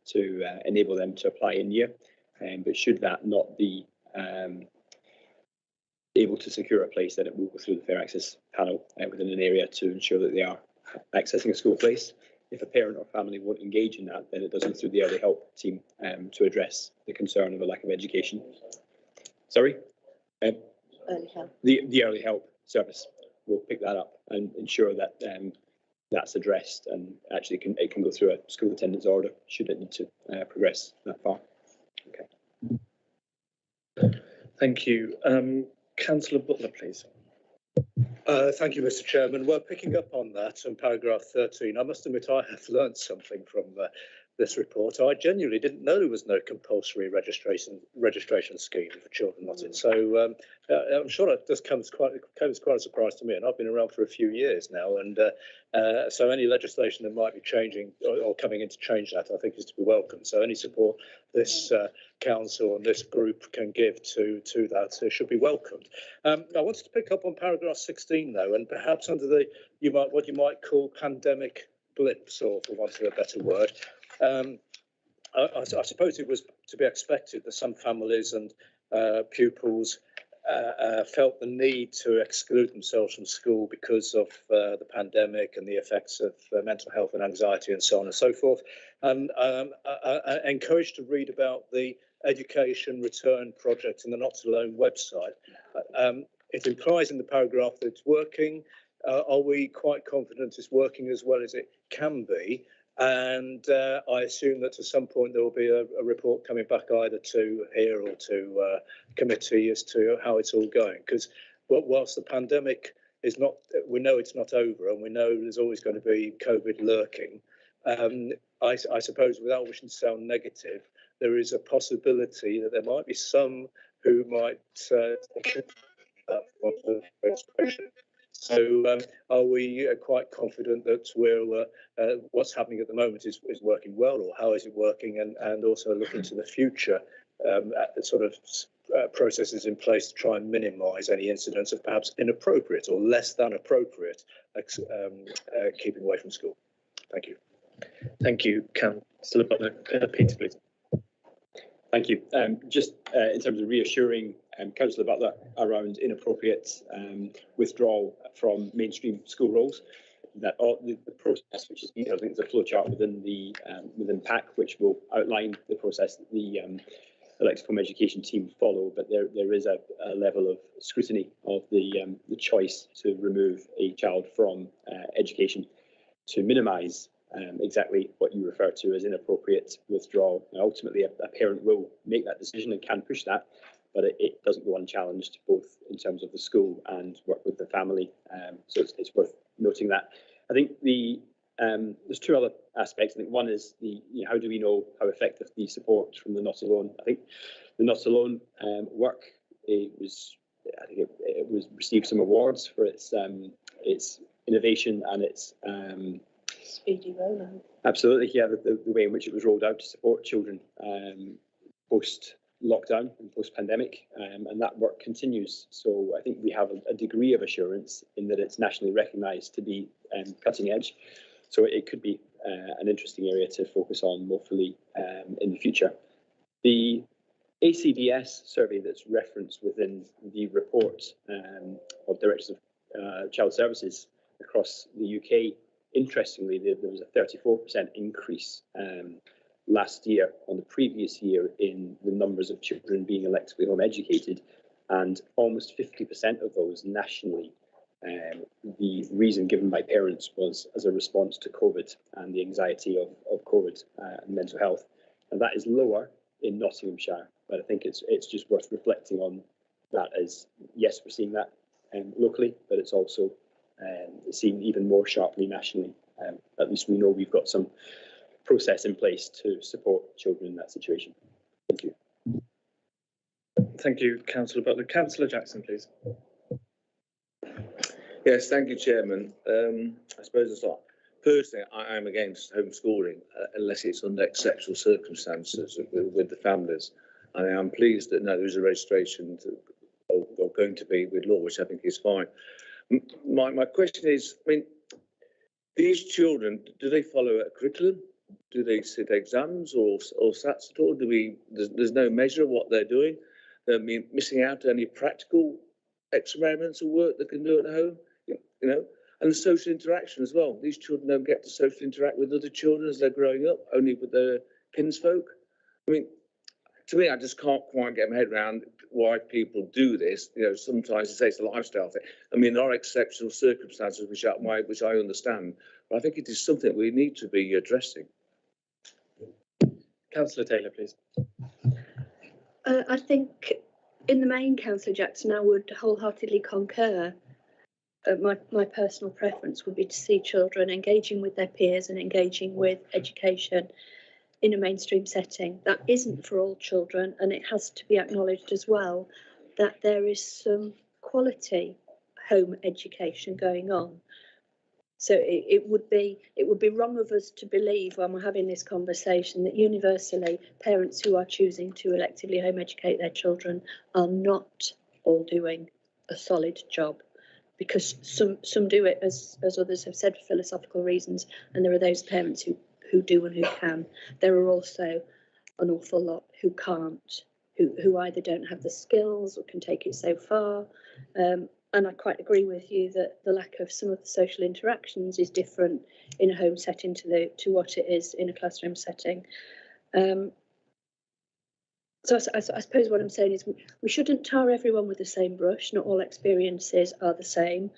Speaker 12: to enable them to apply in year. But should that not be able to secure a place, then it will go through the Fair Access panel within an area to ensure that they are accessing a school place. If a parent or family won't engage in that, then it does go through the early help team to address the concern of a lack of education. Sorry?
Speaker 7: Early help.
Speaker 12: The early help service will pick that up and ensure that that's addressed, and actually it can go through a school attendance order should it need to progress that far. Okay.
Speaker 1: Thank you. Councillor Butler, please.
Speaker 14: Thank you, Mr. Chairman. Well, picking up on that and paragraph 13, I must admit I have learned something from this report. I genuinely didn't know there was no compulsory registration scheme for children not in. So I'm sure that just comes quite a surprise to me, and I've been around for a few years now, and so any legislation that might be changing or coming in to change that, I think, is to be welcome. So any support this council and this group can give to that should be welcomed. I wanted to pick up on paragraph 16 though, and perhaps under the what you might call pandemic blips, or for want of a better word. I suppose it was to be expected that some families and pupils felt the need to exclude themselves from school because of the pandemic and the effects of mental health and anxiety and so on and so forth. And encouraged to read about the Education Return Project in the Not Alone website. It implies in the paragraph that it's working. Are we quite confident it's working as well as it can be? And I assume that at some point there will be a report coming back either to here or to committee as to how it's all going. Because whilst the pandemic is not, we know it's not over, and we know there's always going to be COVID lurking. I suppose, without wishing to sound negative, there is a possibility that there might be some who might so are we quite confident that what's happening at the moment is working well, or how is it working, and also looking to the future at the sort of processes in place to try and minimise any incidents of perhaps inappropriate or less than appropriate keeping away from school? Thank you.
Speaker 1: Thank you, Councillor Butler. Peter, please.
Speaker 12: Thank you. Just in terms of reassuring Councillor Butler around inappropriate withdrawal from mainstream school roles, that the process, which is, I think there's a flowchart within the within PAC, which will outline the process that the elective home education team follow. But there is a level of scrutiny of the choice to remove a child from education to minimise exactly what you refer to as inappropriate withdrawal. And ultimately, a parent will make that decision and can push that, but it doesn't go unchallenged, both in terms of the school and work with the family. So it's worth noting that. I think there's two other aspects. I think one is how do we know how effective the support from the Not Alone? I think the Not Alone work, it was received some awards for its innovation and its
Speaker 7: Speedy rollout.
Speaker 12: Absolutely, yeah. The way in which it was rolled out to support children post lockdown and post pandemic, and that work continues. So I think we have a degree of assurance in that it's nationally recognised to be cutting edge. So it could be an interesting area to focus on more fully in the future. The Acbs survey that's referenced within the report of Directors of Child Services across the UK, interestingly, there was a 34% increase last year on the previous year in the numbers of children being electively home educated, and almost 50% of those nationally. The reason given by parents was as a response to COVID and the anxiety of COVID and mental health, and that is lower in Nottinghamshire. But I think it's just worth reflecting on that as, yes, we're seeing that locally, but it's also seen even more sharply nationally. At least we know we've got some process in place to support children in that situation. Thank you.
Speaker 1: Thank you, Councillor Butler. Councillor Jackson, please.
Speaker 8: Yes, thank you, Chairman. I suppose it's not. Personally, I am against homeschooling unless it's under exceptional circumstances with the families. And I am pleased that now there is a registration or going to be with law, which I think is fine. My question is, I mean, these children, do they follow a curriculum? Do they sit exams or SATs at all? There's no measure of what they're doing. They're missing out on any practical experiments or work they can do at home, and the social interaction as well. These children don't get to socially interact with other children as they're growing up, only with their kinsfolk. I mean, to me, I just can't quite get my head around why people do this. Sometimes they say it's a lifestyle thing. I mean, there are exceptional circumstances which I understand, but I think it is something we need to be addressing.
Speaker 1: Councillor Taylor, please.
Speaker 7: I think in the main, Councillor Jackson, I would wholeheartedly concur. My personal preference would be to see children engaging with their peers and engaging with education in a mainstream setting. That isn't for all children, and it has to be acknowledged as well that there is some quality home education going on. So it would be wrong of us to believe, when we're having this conversation, that universally parents who are choosing to electively home educate their children are not all doing a solid job, because some do it, as others have said, for philosophical reasons, and there are those parents who do and who can. There are also an awful lot who can't, who either don't have the skills or can take it so far. And I quite agree with you that the lack of some of the social interactions is different in a home setting to what it is in a classroom setting. So I suppose what I'm saying is we shouldn't tar everyone with the same brush. Not all experiences are the same.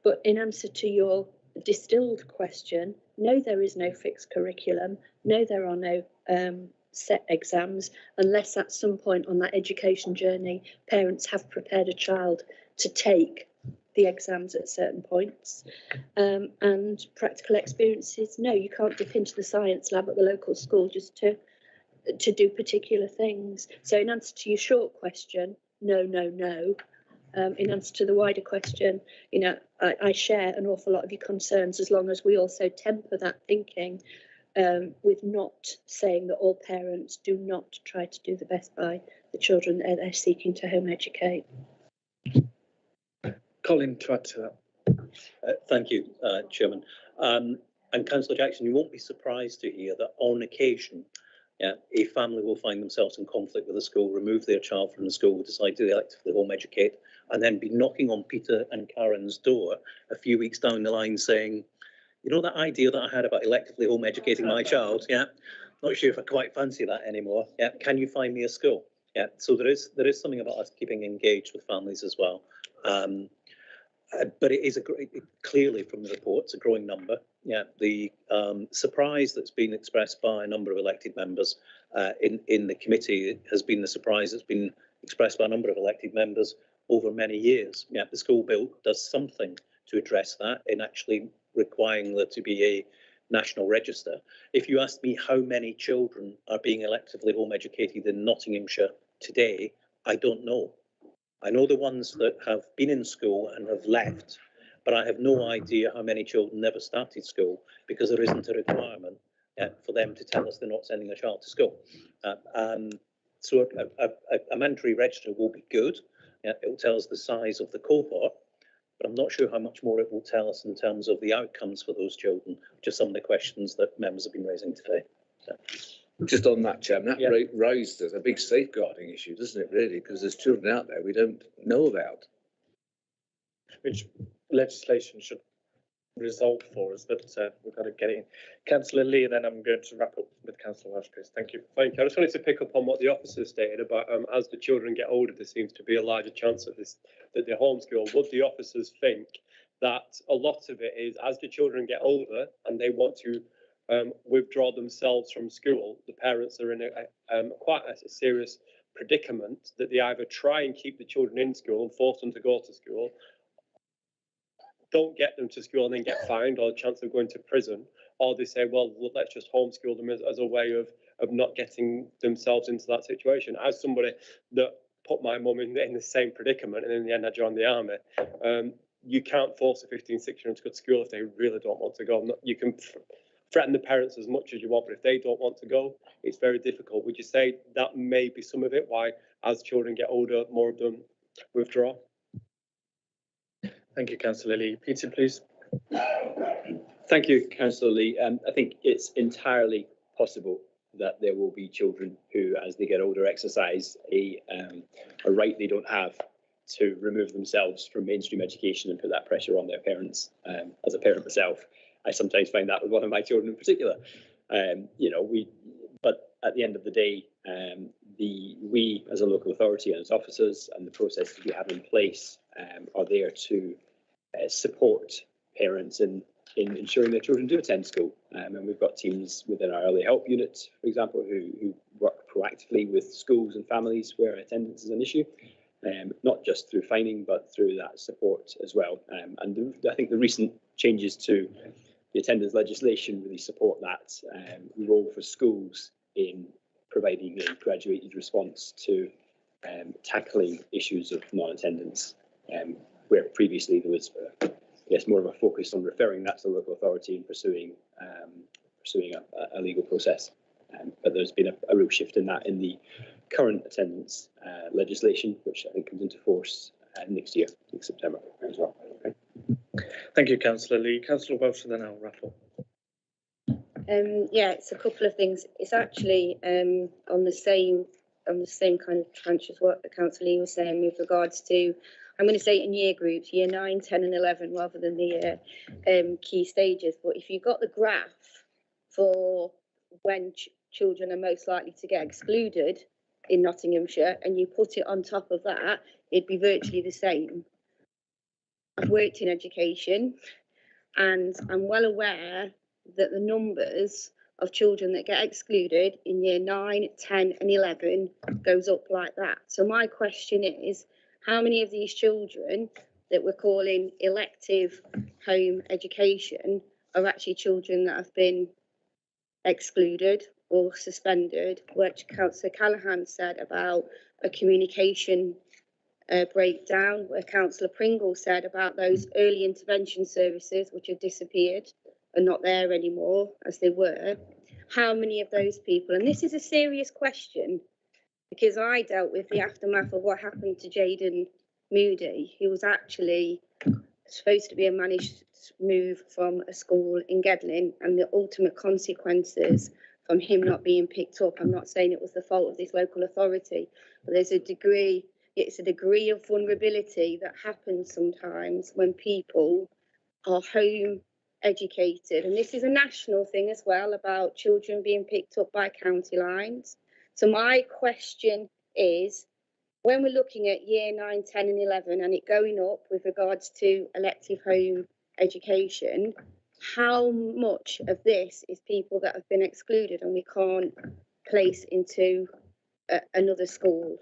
Speaker 7: But in answer to your distilled question, no, there is no fixed curriculum. No, there are no set exams, unless at some point on that education journey, parents have prepared a child to take the exams at certain points. And practical experiences, no, you can't dip into the science lab at the local school just to do particular things. So in answer to your short question, no. In answer to the wider question, you know, I share an awful lot of your concerns, as long as we also temper that thinking with not saying that all parents do not try to do the best by the children that they're seeking to home educate.
Speaker 1: Colin, to add to that.
Speaker 4: Thank you, Chairman. And Councillor Jackson, you won't be surprised to hear that on occasion, a family will find themselves in conflict with a school, remove their child from the school, decide to electively home educate, and then be knocking on Peter and Karen's door a few weeks down the line saying, you know, that idea that I had about electively home educating my child, not sure if I quite fancy that anymore. Can you find me a school? So there is something about us keeping engaged with families as well. But it is clearly from the report, it's a growing number. The surprise that's been expressed by a number of elected members in the committee has been the surprise that's been expressed by a number of elected members over many years. The school bill does something to address that in actually requiring there to be a national register. If you ask me how many children are being electively home educated in Nottinghamshire today, I don't know. I know the ones that have been in school and have left, but I have no idea how many children never started school, because there isn't a requirement for them to tell us they're not sending a child to school. So a mandatory register will be good. It will tell us the size of the cohort, but I'm not sure how much more it will tell us in terms of the outcomes for those children, which are some of the questions that members have been raising today.
Speaker 8: Just on that, Chairman, that raised a big safeguarding issue, doesn't it, really? Because there's children out there we don't know about.
Speaker 1: Which legislation should resolve for us, but we've got to get it in. Councillor Lee, and then I'm going to wrap up with Councillor Welsh, please. Thank you.
Speaker 9: Thank you. I just wanted to pick up on what the officer stated about as the children get older, there seems to be a larger chance that they homeschool. Would the officers think that a lot of it is as the children get older and they want to withdraw themselves from school, the parents are in quite a serious predicament that they either try and keep the children in school and force them to go to school, don't get them to school and then get fined or a chance of going to prison, or they say, well, let's just homeschool them as a way of not getting themselves into that situation. As somebody that put my mum in the same predicament, and in the end I joined the army, you can't force a 15, 16-year-old to go to school if they really don't want to go. You can threaten the parents as much as you want, but if they don't want to go, it's very difficult. Would you say that may be some of it, why as children get older, more of them withdraw?
Speaker 1: Thank you, Councillor Lee. Peter, please.
Speaker 12: Thank you, Councillor Lee. I think it's entirely possible that there will be children who, as they get older, exercise a right they don't have to remove themselves from mainstream education and put that pressure on their parents. As a parent myself, I sometimes find that with one of my children in particular. But at the end of the day, we as a local authority and as officers and the processes we have in place are there to support parents in ensuring their children do attend school. And we've got teams within our early help units, for example, who work proactively with schools and families where attendance is an issue, not just through fining, but through that support as well. And I think the recent changes to the attendance legislation really support that role for schools in providing a graduated response to tackling issues of non-attendance, where previously there was, more of a focus on referring that to the local authority and pursuing a legal process. But there's been a real shift in that in the current attendance legislation, which I think comes into force next year, next September as well. Okay.
Speaker 1: Thank you, Councillor Lee. Councillor Welsh, and then I'll wrap up.
Speaker 10: It's a couple of things. It's actually on the same on the same kind of tranche as what the Councillor Lee was saying with regards to, I'm going to say in year groups, year 9, 10 and 11 rather than the key stages. But if you've got the graph for when children are most likely to get excluded in Nottinghamshire and you put it on top of that, it'd be virtually the same. I've worked in education and I'm well aware that the numbers of children that get excluded in year 9, 10 and 11 goes up like that. So my question is, how many of these children that we're calling elective home education are actually children that have been excluded or suspended, which Councillor Callaghan said about a communication breakdown, where Councillor Pringle said about those early intervention services which have disappeared and not there anymore as they were. How many of those people, and this is a serious question because I dealt with the aftermath of what happened to Jaden Moody, who was actually supposed to be a managed move from a school in Gedling, and the ultimate consequences from him not being picked up. I'm not saying it was the fault of this local authority, but it's a degree of vulnerability that happens sometimes when people are home educated. And this is a national thing as well about children being picked up by county lines. So my question is, when we're looking at year 9, 10 and 11 and it going up with regards to elective home education, how much of this is people that have been excluded and we can't place into another school?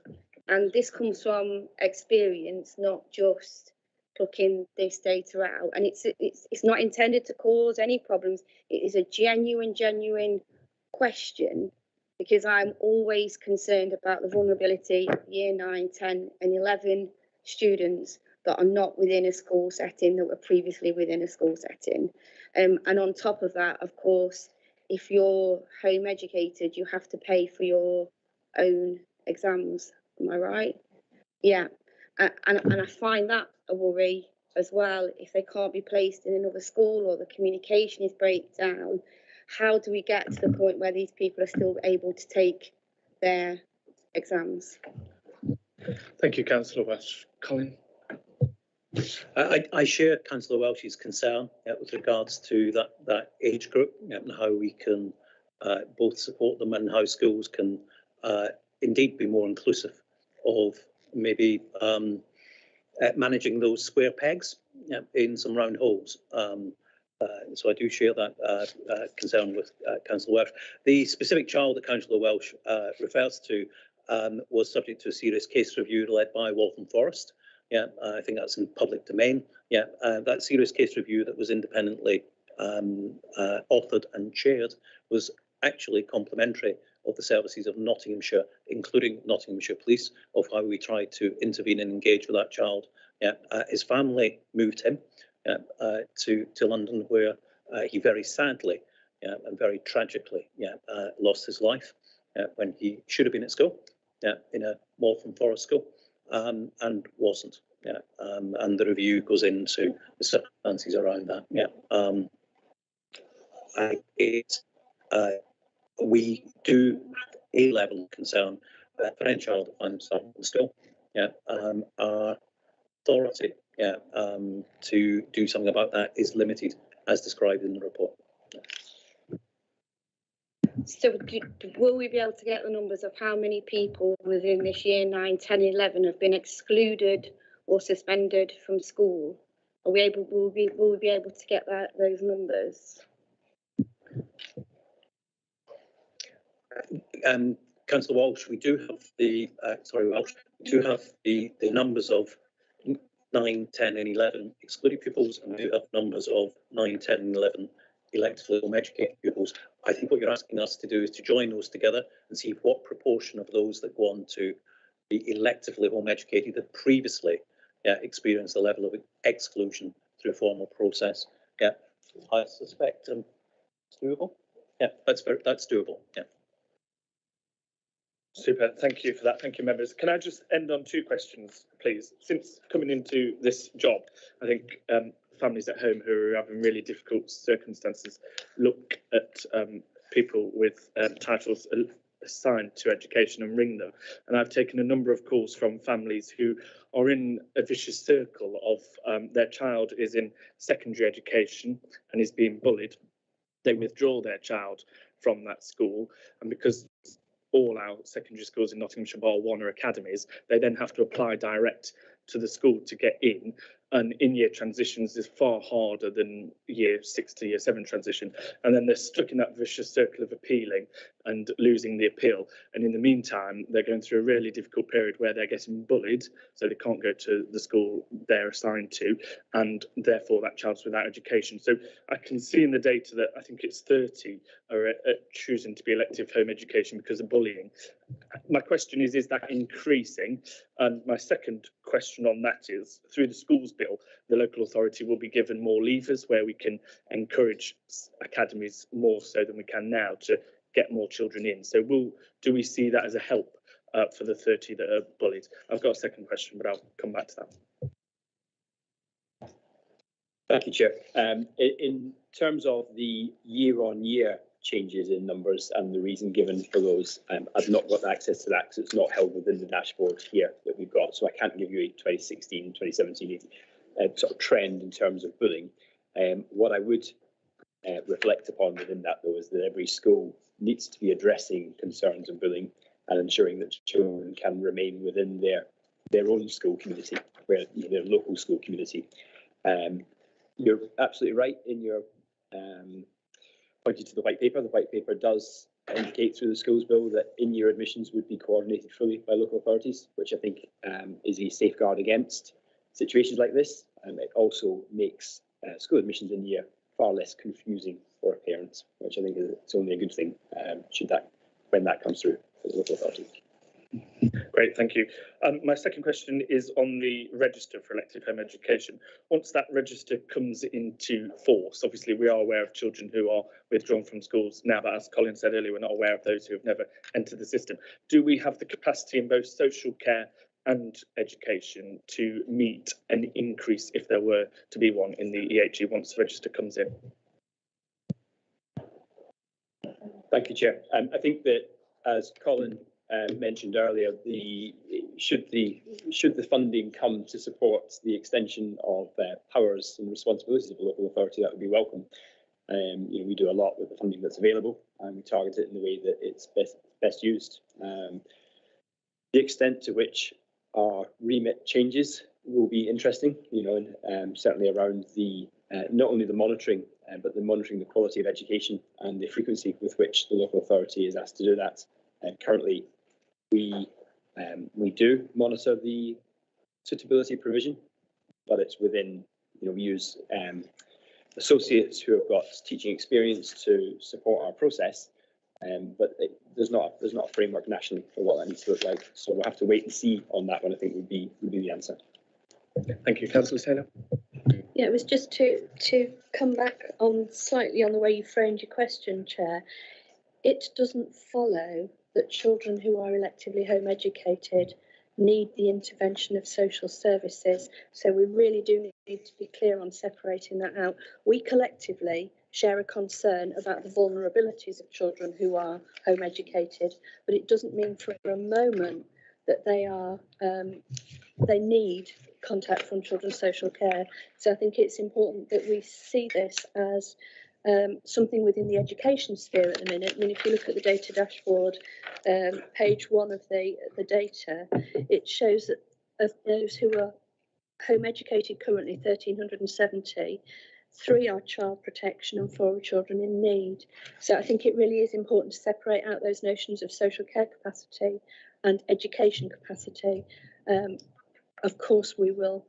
Speaker 10: And this comes from experience, not just plucking this data out. And it's not intended to cause any problems. It is a genuine question, because I'm always concerned about the vulnerability of year 9, 10 and 11 students that are not within a school setting, that were previously within a school setting. And on top of that, of course, if you're home educated, you have to pay for your own exams. Am I right? Yeah. And I find that a worry as well. If they can't be placed in another school or the communication is breakdown, how do we get to the point where these people are still able to take their exams?
Speaker 1: Thank you, Councillor Welsh. Colin?
Speaker 4: I share Councillor Welsh's concern with regards to that age group and how we can both support them and how schools can indeed be more inclusive of maybe managing those square pegs in some round holes. So I do share that concern with Councillor Welsh. The specific child that Councillor Welsh refers to was subject to a serious case review led by Waltham Forest. Yeah, I think that's in public domain. Yeah, that serious case review that was independently authored and chaired was actually complimentary of the services of Nottinghamshire, including Nottinghamshire Police, of how we tried to intervene and engage with that child. Yeah, his family moved him to London, where he very sadly and very tragically lost his life when he should have been at school in a Waltham Forest school and wasn't. Yeah, and the review goes into the circumstances around that. Yeah, we do have a level of concern for any child that finds themselves in school. Yeah, our authority to do something about that is limited, as described in the report.
Speaker 10: So will we be able to get the numbers of how many people within this year 9, 10, 11 have been excluded or suspended from school? Will we be able to get those numbers?
Speaker 4: Councillor Walsh, we do have the the numbers of 9, 10 and 11 excluded pupils, and we do have numbers of 9, 10 and 11 electively home educated pupils. I think what you're asking us to do is to join those together and see what proportion of those that go on to be electively home educated that previously experienced a level of exclusion through a formal process. Yeah, I suspect it's doable. Yeah, that's doable. Yeah.
Speaker 1: Super, thank you for that. Thank you, members. Can I just end on 2 questions, please? Since coming into this job, I think families at home who are having really difficult circumstances look at people with titles assigned to education and ring them. And I've taken a number of calls from families who are in a vicious circle of their child is in secondary education and is being bullied. They withdraw their child from that school, and because all our secondary schools in Nottinghamshire bar 1 are academies, they then have to apply direct to the school to get in. And in-year transitions is far harder than year 6 to year 7 transition. And then they're stuck in that vicious circle of appealing and losing the appeal. And in the meantime, they're going through a really difficult period where they're getting bullied, so they can't go to the school they're assigned to, and therefore that child's without education. So I can see in the data that I think it's 30 are choosing to be elective home education because of bullying. My question is that increasing? And my second question on that is, through the schools bill, the local authority will be given more levers where we can encourage academies more so than we can now to get more children in. So do we see that as a help for the 30 that are bullied? I've got a second question, but I'll come back to that.
Speaker 12: Thank you, Chair. In terms of the year-on-year changes in numbers and the reason given for those, I've not got access to that because it's not held within the dashboard here that we've got, so I can't give you a 2016, 2017 sort of trend in terms of bullying. What I would reflect upon within that, though, is that every school needs to be addressing concerns of bullying and ensuring that children can remain within their own school community, where their local school community. You're absolutely right in your pointing to the white paper. The white paper does indicate through the schools bill that in-year admissions would be coordinated fully by local authorities, which I think is a safeguard against situations like this. It also makes school admissions in year far less confusing for parents, which I think is only a good thing when that comes through for the local authorities.
Speaker 1: Great, thank you. My second question is on the register for elective home education. Once that register comes into force, obviously we are aware of children who are withdrawn from schools now, but as Colin said earlier, we're not aware of those who have never entered the system. Do we have the capacity in both social care and education to meet an increase, if there were to be one, in the EHE once the register comes in?
Speaker 12: Thank you, Chair. I think that, as Colin mentioned earlier, should the funding come to support the extension of powers and responsibilities of the local authority, that would be welcome. We do a lot with the funding that's available, and we target it in the way that it's best used. The extent to which our remit changes will be interesting, and certainly around the not only the monitoring, but the monitoring the quality of education and the frequency with which the local authority is asked to do that. Currently, we do monitor the suitability provision, but it's within, we use associates who have got teaching experience to support our process, but there's not a framework nationally for what that needs to look like. So we'll have to wait and see on that one, I think would be the answer.
Speaker 1: Thank you. Councillor Taylor.
Speaker 7: Yeah, it was just to come back on slightly on the way you framed your question, Chair. It doesn't follow that children who are electively home educated need the intervention of social services. So we really do need to be clear on separating that out. We collectively share a concern about the vulnerabilities of children who are home educated, but it doesn't mean for a moment that they need contact from children's social care. So I think it's important that we see this as something within the education sphere at the minute. I mean, if you look at the data dashboard, page 1 of the data, it shows that of those who are home educated currently, 1,370, 3 are child protection and 4 are children in need. So I think it really is important to separate out those notions of social care capacity and education capacity. Of course, we will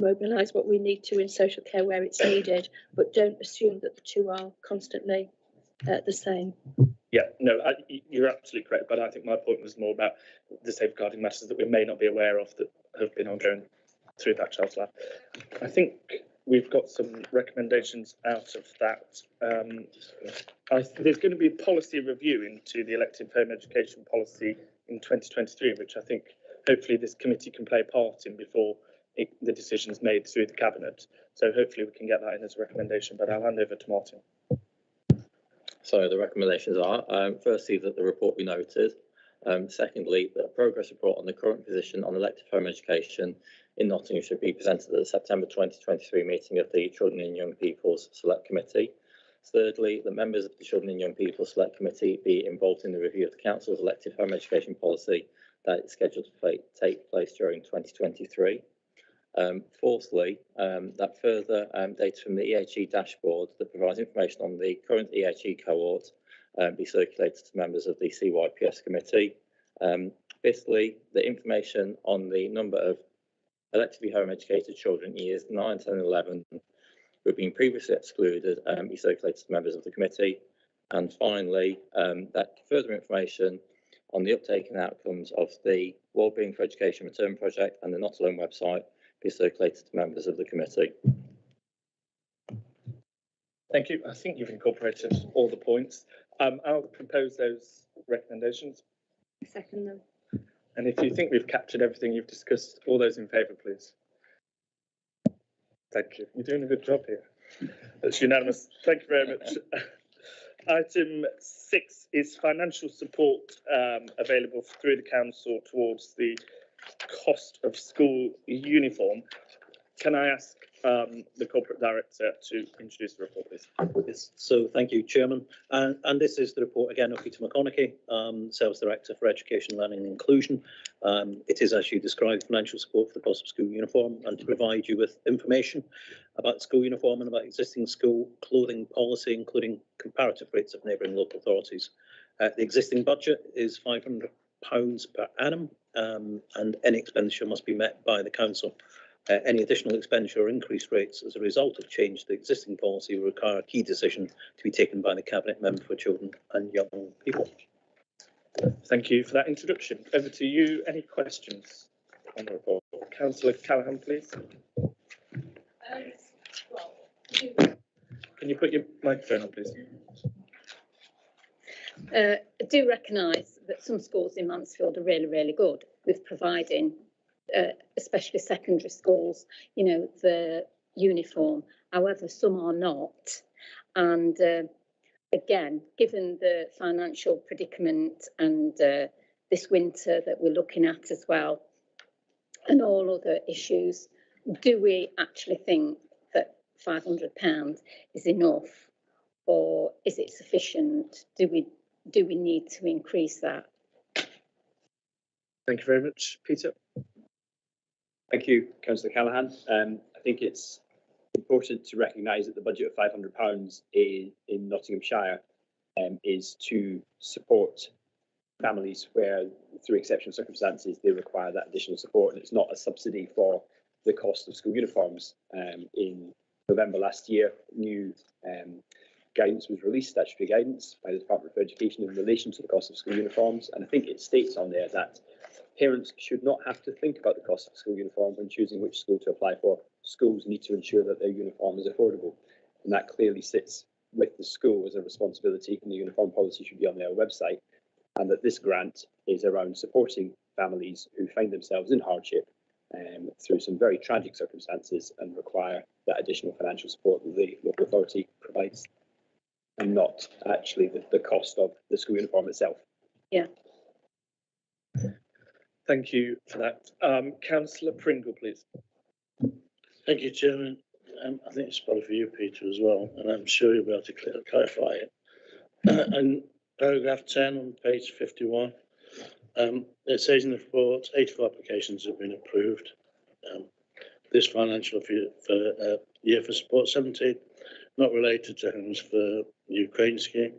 Speaker 7: mobilise what we need to in social care where it's needed, but don't assume that the two are constantly the same.
Speaker 1: Yeah, no, you're absolutely correct, but I think my point was more about the safeguarding matters that we may not be aware of that have been ongoing through that child's lab. I think we've got some recommendations out of that. There's going to be a policy review into the elective home education policy in 2023, which I think hopefully this committee can play a part in before the decision is made through the cabinet. So hopefully we can get that in as a recommendation, but I'll hand over to Martin.
Speaker 11: So the recommendations are, firstly, that the report be noted. Secondly, that a progress report on the current position on elective home education in Nottingham should be presented at the September 2023 meeting of the Children and Young People's Select Committee. Thirdly, that members of the Children and Young People's Select Committee be involved in the review of the Council's elective home education policy that is scheduled to take place during 2023. Fourthly, that further data from the EHE dashboard that provides information on the current EHE cohort be circulated to members of the CYPS committee. Fifthly, the information on the number of electively home educated children in years 9, 10 and 11 who have been previously excluded be circulated to members of the committee. And finally, that further information on the uptake and outcomes of the Wellbeing for Education Return Project and the Not Alone website be circulated to members of the committee.
Speaker 1: Thank you. I think you've incorporated all the points. I'll propose those recommendations.
Speaker 10: Second them.
Speaker 1: And if you think we've captured everything you've discussed, all those in favour, please. Thank you. You're doing a good job here. That's unanimous. Thank you very much. Item 6 is financial support available through the council towards the cost of school uniform. Can I ask the corporate director to introduce the report, please?
Speaker 4: Yes, so thank you, Chairman. And this is the report again of Peter McConaughey, Service Director for Education, Learning and Inclusion. It is, as you described, financial support for the cost of school uniform and to provide you with information about school uniform and about existing school clothing policy, including comparative rates of neighbouring local authorities. The existing budget is £500 per annum, and any expenditure must be met by the council. Any additional expenditure or increased rates as a result of change to the existing policy will require a key decision to be taken by the Cabinet Member for Children and Young People.
Speaker 1: Thank you for that introduction. Over to you. Any questions on the report? Councillor Callaghan, please. Can you put your microphone on, please?
Speaker 2: I do recognise that some schools in Mansfield are really, really good with providing especially secondary schools, you know, the uniform. However, some are not. And again, given the financial predicament and this winter that we're looking at as well, and all other issues, do we actually think that £500 is enough, or is it sufficient? Do we need to increase that?
Speaker 1: Thank you very much, Peter.
Speaker 12: Thank you, Councillor Callaghan. I think it's important to recognise that the budget of £500 in Nottinghamshire is to support families where, through exceptional circumstances, they require that additional support, and it's not a subsidy for the cost of school uniforms. In November last year, new guidance was released, statutory guidance by the Department for Education in relation to the cost of school uniforms, and I think it states on there that parents should not have to think about the cost of school uniform when choosing which school to apply for. Schools need to ensure that their uniform is affordable, and that clearly sits with the school as a responsibility, and the uniform policy should be on their website, and that this grant is around supporting families who find themselves in hardship through some very tragic circumstances and require that additional financial support that the local authority provides, and not actually the cost of the school uniform itself.
Speaker 2: Yeah.
Speaker 1: Thank you for that. Councillor Pringle, please.
Speaker 6: Thank you, Chairman. I think it's probably for you, Peter, as well, and I'm sure you'll be able to clarify it. And paragraph 10 on page 51, it says in the report, 84 applications have been approved this financial year for support 17, not related to Homes for Ukraine scheme.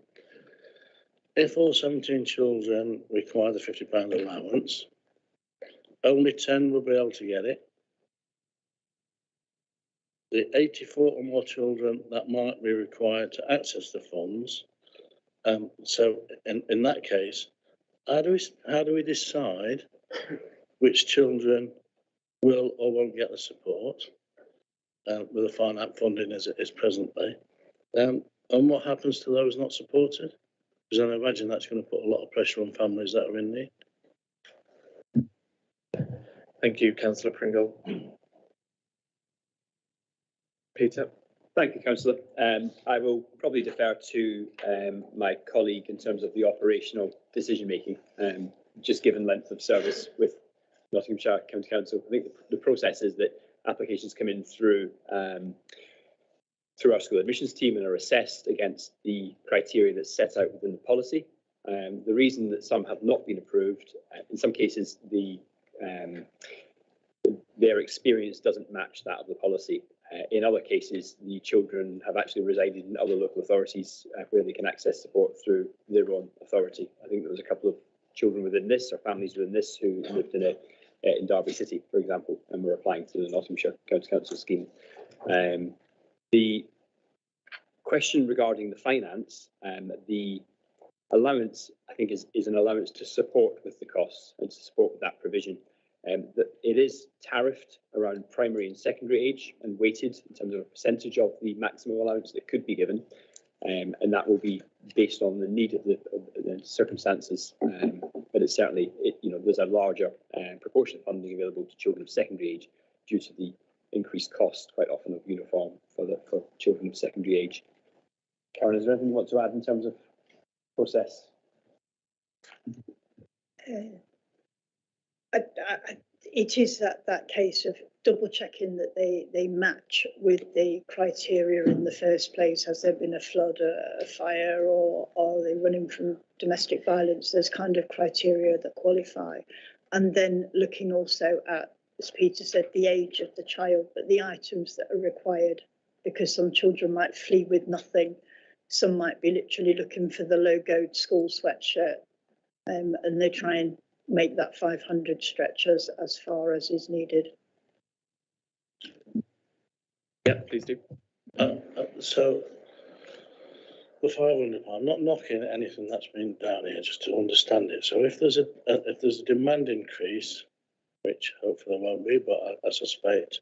Speaker 6: If all 17 children require the £50 allowance, only 10 will be able to get it. The 84 or more children that might be required to access the funds. So in that case, how do we decide which children will or won't get the support with the finance funding as it is presently? And what happens to those not supported? Because I imagine that's going to put a lot of pressure on families that are in need.
Speaker 1: Thank you, Councillor Pringle. Peter.
Speaker 12: Thank you, Councillor. I will probably defer to my colleague in terms of the operational decision making, just given length of service with Nottinghamshire County Council. I think the process is that applications come in through our school admissions team and are assessed against the criteria that's set out within the policy. The reason that some have not been approved, in some cases, their experience doesn't match that of the policy. In other cases, the children have actually resided in other local authorities where they can access support through their own authority. I think there was a couple of children within this, or families within this, who lived in Derby City, for example, and were applying to the Nottinghamshire County Council scheme. The question regarding the finance, the allowance, I think, is an allowance to support with the costs and to support with that provision. That it is tariffed around primary and secondary age and weighted in terms of a percentage of the maximum allowance that could be given, and that will be based on the need of the circumstances. But it's certainly, there's a larger proportion of funding available to children of secondary age due to the increased cost, quite often, of uniform for children of secondary age. Karen, is there anything you want to add in terms of process?
Speaker 15: It is that case of double checking that they match with the criteria in the first place. Has there been a flood, a fire, or are they running from domestic violence? There's kind of criteria that qualify. And then looking also at, as Peter said, the age of the child, but the items that are required, because some children might flee with nothing. Some might be literally looking for the logoed school sweatshirt, and they try and make that 500 stretch as far as is needed.
Speaker 12: Yeah, please do.
Speaker 6: So the 500, I'm not knocking anything that's been down here, just to understand it. So if there's a demand increase, which hopefully there won't be, but I suspect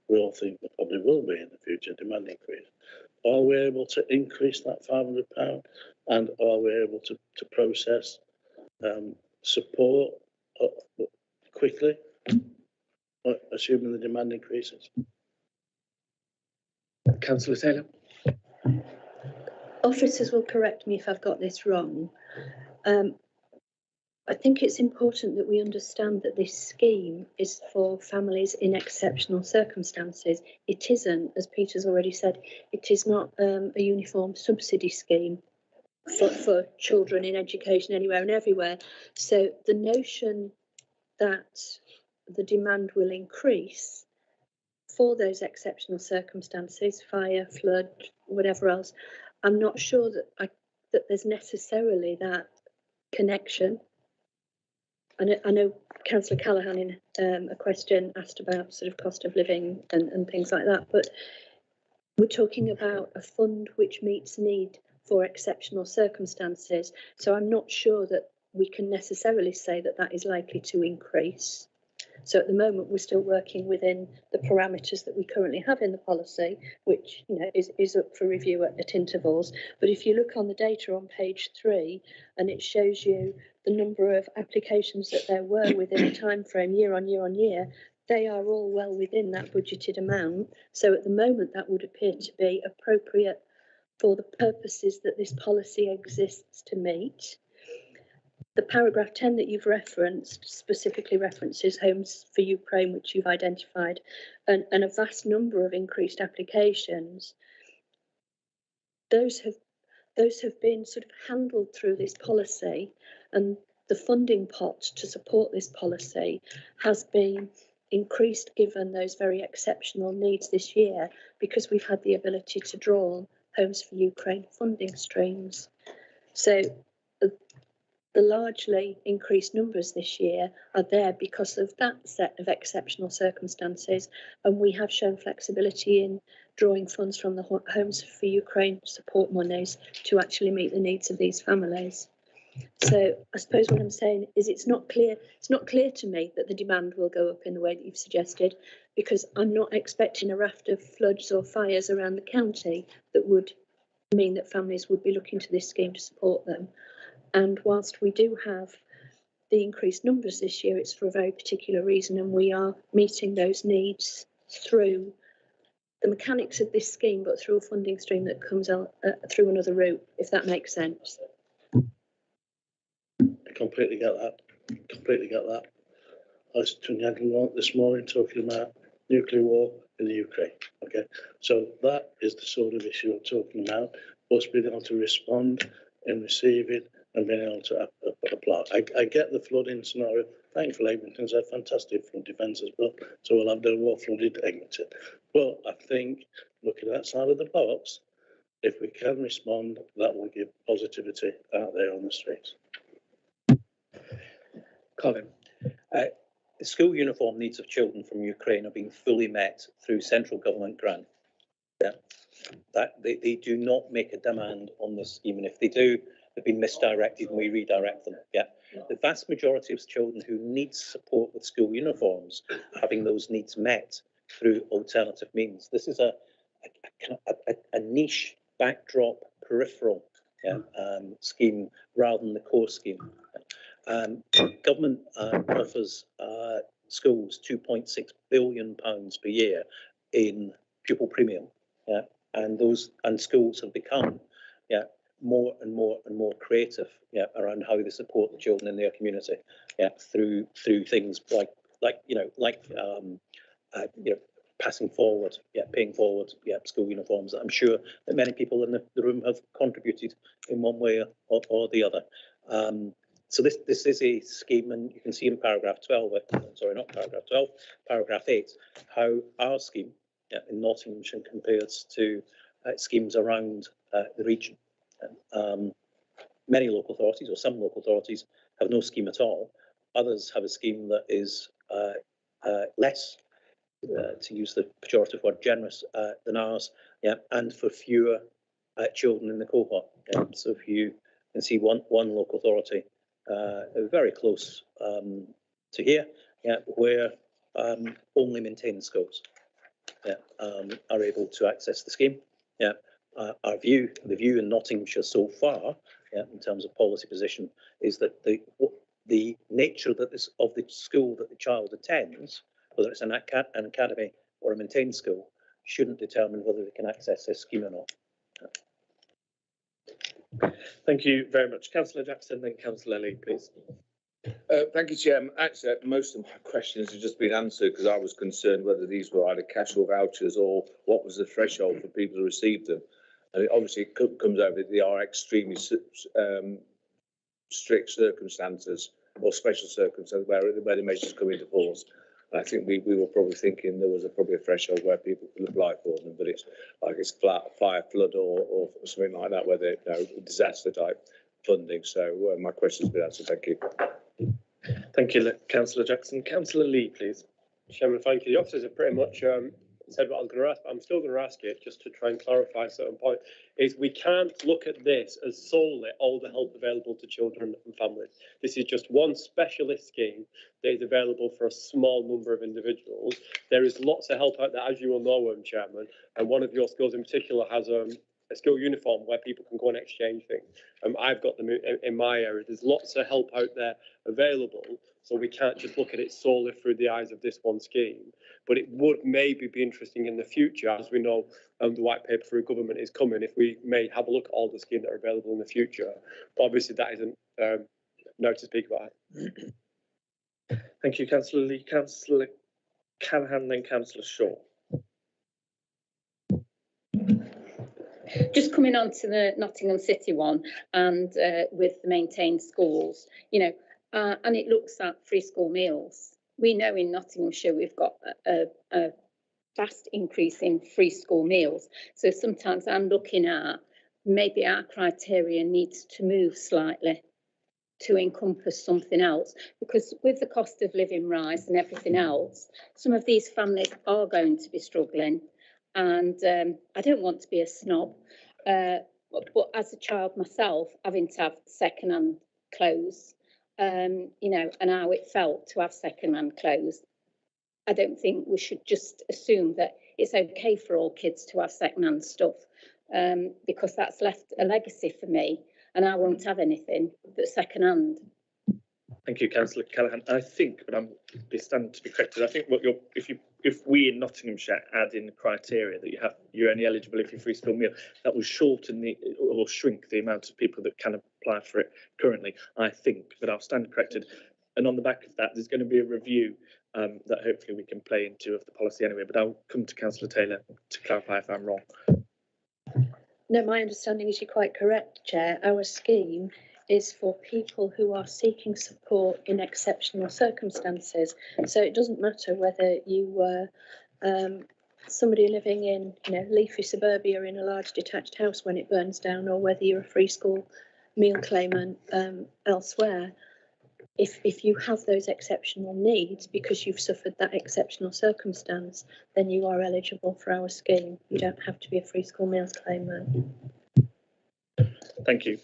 Speaker 6: we all think there probably will be in the future, demand increase. Are we able to increase that £500, and are we able to process support quickly, assuming the demand increases?
Speaker 1: Councillor Taylor.
Speaker 7: Officers will correct me if I've got this wrong. I think it's important that we understand that this scheme is for families in exceptional circumstances. It isn't, as Peter's already said, it is not a uniform subsidy scheme for children in education anywhere and everywhere. So the notion that the demand will increase for those exceptional circumstances, fire, flood, whatever else, I'm not sure that there's necessarily that connection. I know Councillor Callaghan in a question asked about sort of cost of living and things like that, but we're talking about a fund which meets need for exceptional circumstances. So I'm not sure that we can necessarily say that that is likely to increase. So at the moment, we're still working within the parameters that we currently have in the policy, which is up for review at intervals. But if you look on the data on page 3, and it shows you the number of applications that there were within a time frame year on year on year, they are all well within that budgeted amount. So at the moment, that would appear to be appropriate for the purposes that this policy exists to meet. The paragraph 10 that you've referenced specifically references Homes for Ukraine, which you've identified, and a vast number of increased applications. Those have been sort of handled through this policy, and the funding pot to support this policy has been increased given those very exceptional needs this year, because we've had the ability to draw on Homes for Ukraine funding streams. So the largely increased numbers this year are there because of that set of exceptional circumstances, and we have shown flexibility in drawing funds from the Homes for Ukraine support monies to actually meet the needs of these families. So I suppose what I'm saying is it's not clear to me that the demand will go up in the way that you've suggested, because I'm not expecting a raft of floods or fires around the county that would mean that families would be looking to this scheme to support them. And whilst we do have the increased numbers this year, it's for a very particular reason, and we are meeting those needs through the mechanics of this scheme, but through a funding stream that comes out through another route, if that makes sense.
Speaker 6: I completely get that. Completely get that. I was to Yankee this morning talking about nuclear war in the Ukraine. Okay, so that is the sort of issue I'm talking about. What's being able to respond and receive it and being able to apply. I get the flooding scenario. Thankfully, Eglinton's had fantastic flood defence as well, so we'll have no more flooded Eglinton. But I think looking outside of the box, if we can respond, that will give positivity out there on the streets.
Speaker 4: Colin, the school uniform needs of children from Ukraine are being fully met through central government grant. Yeah, that they do not make a demand on this scheme, and if they do, they've been misdirected and we redirect them. Yeah, the vast majority of children who need support with school uniforms are having those needs met through alternative means. This is a niche backdrop peripheral scheme rather than the core scheme. Government offers schools £2.6 billion per year in pupil premium, and schools have become more and more creative around how they support the children in their community through things like passing forward, paying forward school uniforms that I'm sure that many people in the room have contributed in one way or the other. So this is a scheme, and you can see in paragraph 12, sorry, not paragraph 12, paragraph 8, how our scheme in Nottinghamshire compares to schemes around the region. Many local authorities, or some local authorities, have no scheme at all. Others have a scheme that is less, to use the pejorative word, generous than ours, and for fewer children in the cohort. So if you can see one local authority very close to here, where only maintained schools are able to access the scheme. The view in Nottinghamshire so far, in terms of policy position, is that the nature of the school that the child attends, whether it's an academy or a maintained school, shouldn't determine whether they can access this scheme or not.
Speaker 1: Thank you very much. Councillor Jackson, then Councillor Lee, please.
Speaker 8: Thank you, Chairman. Actually, most of my questions have just been answered because I was concerned whether these were either cash or vouchers or what was the threshold for people to receive them. And obviously it comes over that they are extremely strict circumstances or special circumstances where the measures come into force. And I think we were probably thinking there was probably a threshold where people could apply for them, but it's like it's fire, flood or something like that, where they disaster type funding. So my question's been answered. Thank you.
Speaker 1: Thank you, Councillor Jackson. Councillor Lee, please.
Speaker 9: Chairman, thank you. The officers have pretty much said what I was going to ask, but I'm still going to ask it just to try and clarify a certain point. Is we can't look at this as solely all the help available to children and families. This is just one specialist scheme that is available for a small number of individuals. There is lots of help out there, as you will know, Chairman, and one of your schools in particular has a school uniform where people can go and exchange things. I've got them in my area. There's lots of help out there available, so we can't just look at it solely through the eyes of this one scheme. But it would maybe be interesting in the future, as we know the white paper for government is coming, if we may have a look at all the schemes that are available in the future. But obviously that isn't now to speak about.
Speaker 1: Thank you, Councillor Lee. Councillor Callaghan, then Councillor Shaw.
Speaker 2: Just coming on to the Nottingham City one, and with the maintained schools, and it looks at free school meals. We know in Nottinghamshire we've got a vast increase in free school meals. So sometimes I'm looking at maybe our criteria needs to move slightly to encompass something else, because with the cost of living rise and everything else, some of these families are going to be struggling. And I don't want to be a snob, but as a child myself, having to have second-hand clothes, and how it felt to have second-hand clothes, I don't think we should just assume that it's okay for all kids to have second-hand stuff, because that's left a legacy for me, and I won't have anything that's second-hand.
Speaker 1: Thank you, Councillor Callaghan. I think, but I'm standing to be corrected. I think what if we in Nottinghamshire add in the criteria that you're only eligible if you're free school meal, that will shorten or shrink the amount of people that can apply for it currently. I think, but I'll stand corrected. And on the back of that, there's going to be a review that hopefully we can play into of the policy anyway. But I'll come to Councillor Taylor to clarify if I'm wrong.
Speaker 7: No, my understanding is you're quite correct, Chair. Our scheme is for people who are seeking support in exceptional circumstances. So it doesn't matter whether you were somebody living in, leafy suburbia in a large detached house when it burns down, or whether you're a free school meal claimant elsewhere. If you have those exceptional needs because you've suffered that exceptional circumstance, then you are eligible for our scheme. You don't have to be a free school meals claimant.
Speaker 1: Thank you.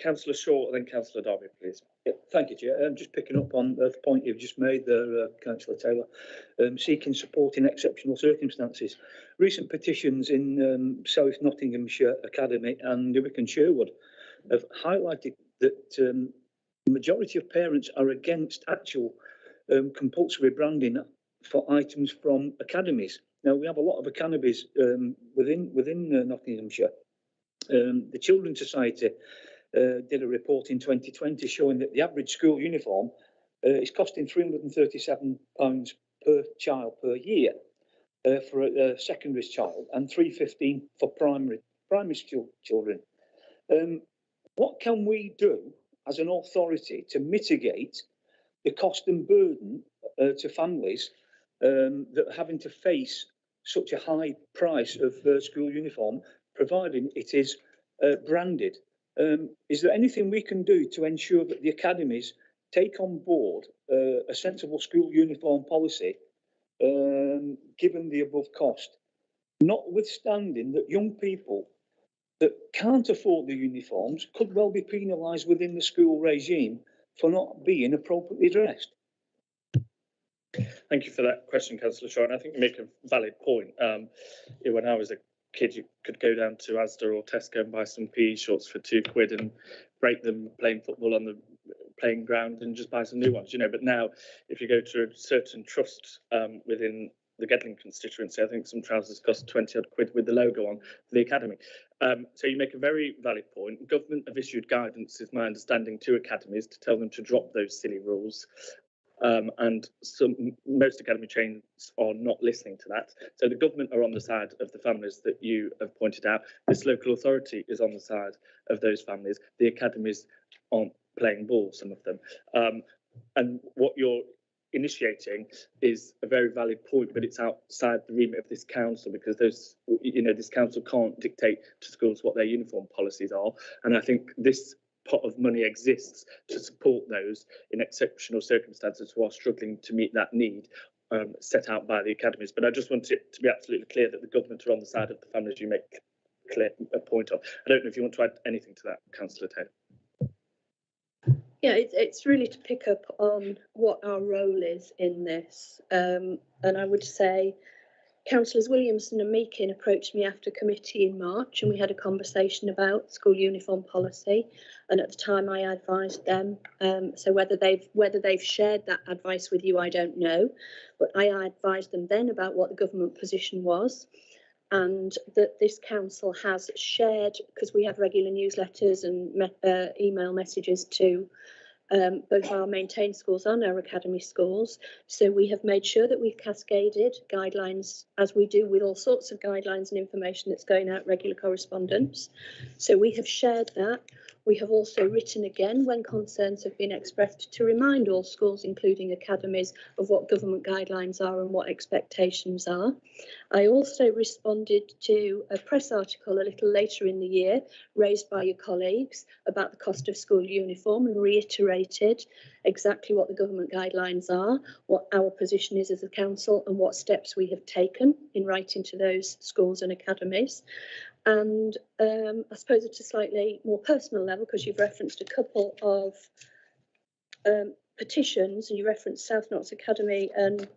Speaker 1: Councillor Shaw and then Councillor Darby, please.
Speaker 13: Yeah, thank you, Chair. Just picking up on the point you've just made there, Councillor Taylor, seeking support in exceptional circumstances. Recent petitions in South Nottinghamshire Academy and Newark and Sherwood have highlighted that the majority of parents are against actual compulsory branding for items from academies. Now, we have a lot of academies within Nottinghamshire. The Children's Society did a report in 2020 showing that the average school uniform is costing £337 per child per year for a secondary child, and £315 for primary school children. What can we do as an authority to mitigate the cost and burden to families that are having to face such a high price of school uniform, providing it is branded? Is there anything we can do to ensure that the academies take on board a sensible school uniform policy, given the above cost, notwithstanding that young people that can't afford the uniforms could well be penalised within the school regime for not being appropriately dressed?
Speaker 1: Thank you for that question, Councillor Shaw. And I think you make a valid point. When I was a kid, you could go down to Asda or Tesco and buy some PE shorts for £2 and break them playing football on the playing ground and just buy some new ones, But now, if you go to a certain trust within the Gedling constituency, I think some trousers cost 20 odd quid with the logo on for the academy. So you make a very valid point. Government have issued guidance, is my understanding, to academies to tell them to drop those silly rules. And most academy chains are not listening to that. So the government are on the side of the families that you have pointed out. This local authority is on the side of those families. The academies aren't playing ball, some of them. And what you're initiating is a very valid point, but it's outside the remit of this council, because this council can't dictate to schools what their uniform policies are. And I think this pot of money exists to support those in exceptional circumstances who are struggling to meet that need set out by the academies. But I just want it to be absolutely clear that the government are on the side of the families you make clear a point of. I don't know if you want to add anything to that, Councillor Taylor.
Speaker 7: Yeah, it's really to pick up on what our role is in this. And I would say Councillors Williamson and Meakin approached me after committee in March, and we had a conversation about school uniform policy. And at the time, I advised them. So whether they've shared that advice with you, I don't know. But I advised them then about what the government position was, and that this council has shared, because we have regular newsletters and email messages to both our maintained schools and our academy schools. So we have made sure that we've cascaded guidelines, as we do with all sorts of guidelines and information that's going out, regular correspondence. So we have shared that. We have also written again when concerns have been expressed to remind all schools, including academies, of what government guidelines are and what expectations are. I also responded to a press article a little later in the year raised by your colleagues about the cost of school uniform, and reiterated exactly what the government guidelines are, what our position is as a council, and what steps we have taken in writing to those schools and academies. And I suppose at a slightly more personal level, because you've referenced a couple of petitions, and you referenced South Notts Academy and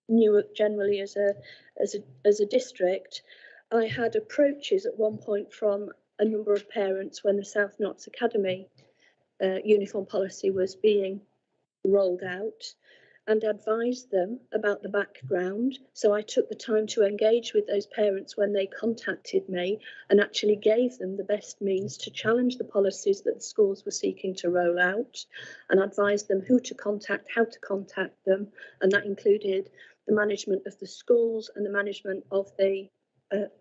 Speaker 7: Newark generally as a district, I had approaches at one point from a number of parents when the South Notts Academy uniform policy was being rolled out and advised them about the background. So I took the time to engage with those parents when they contacted me and actually gave them the best means to challenge the policies that the schools were seeking to roll out, and advised them who to contact, how to contact them. And that included the management of the schools and the management of the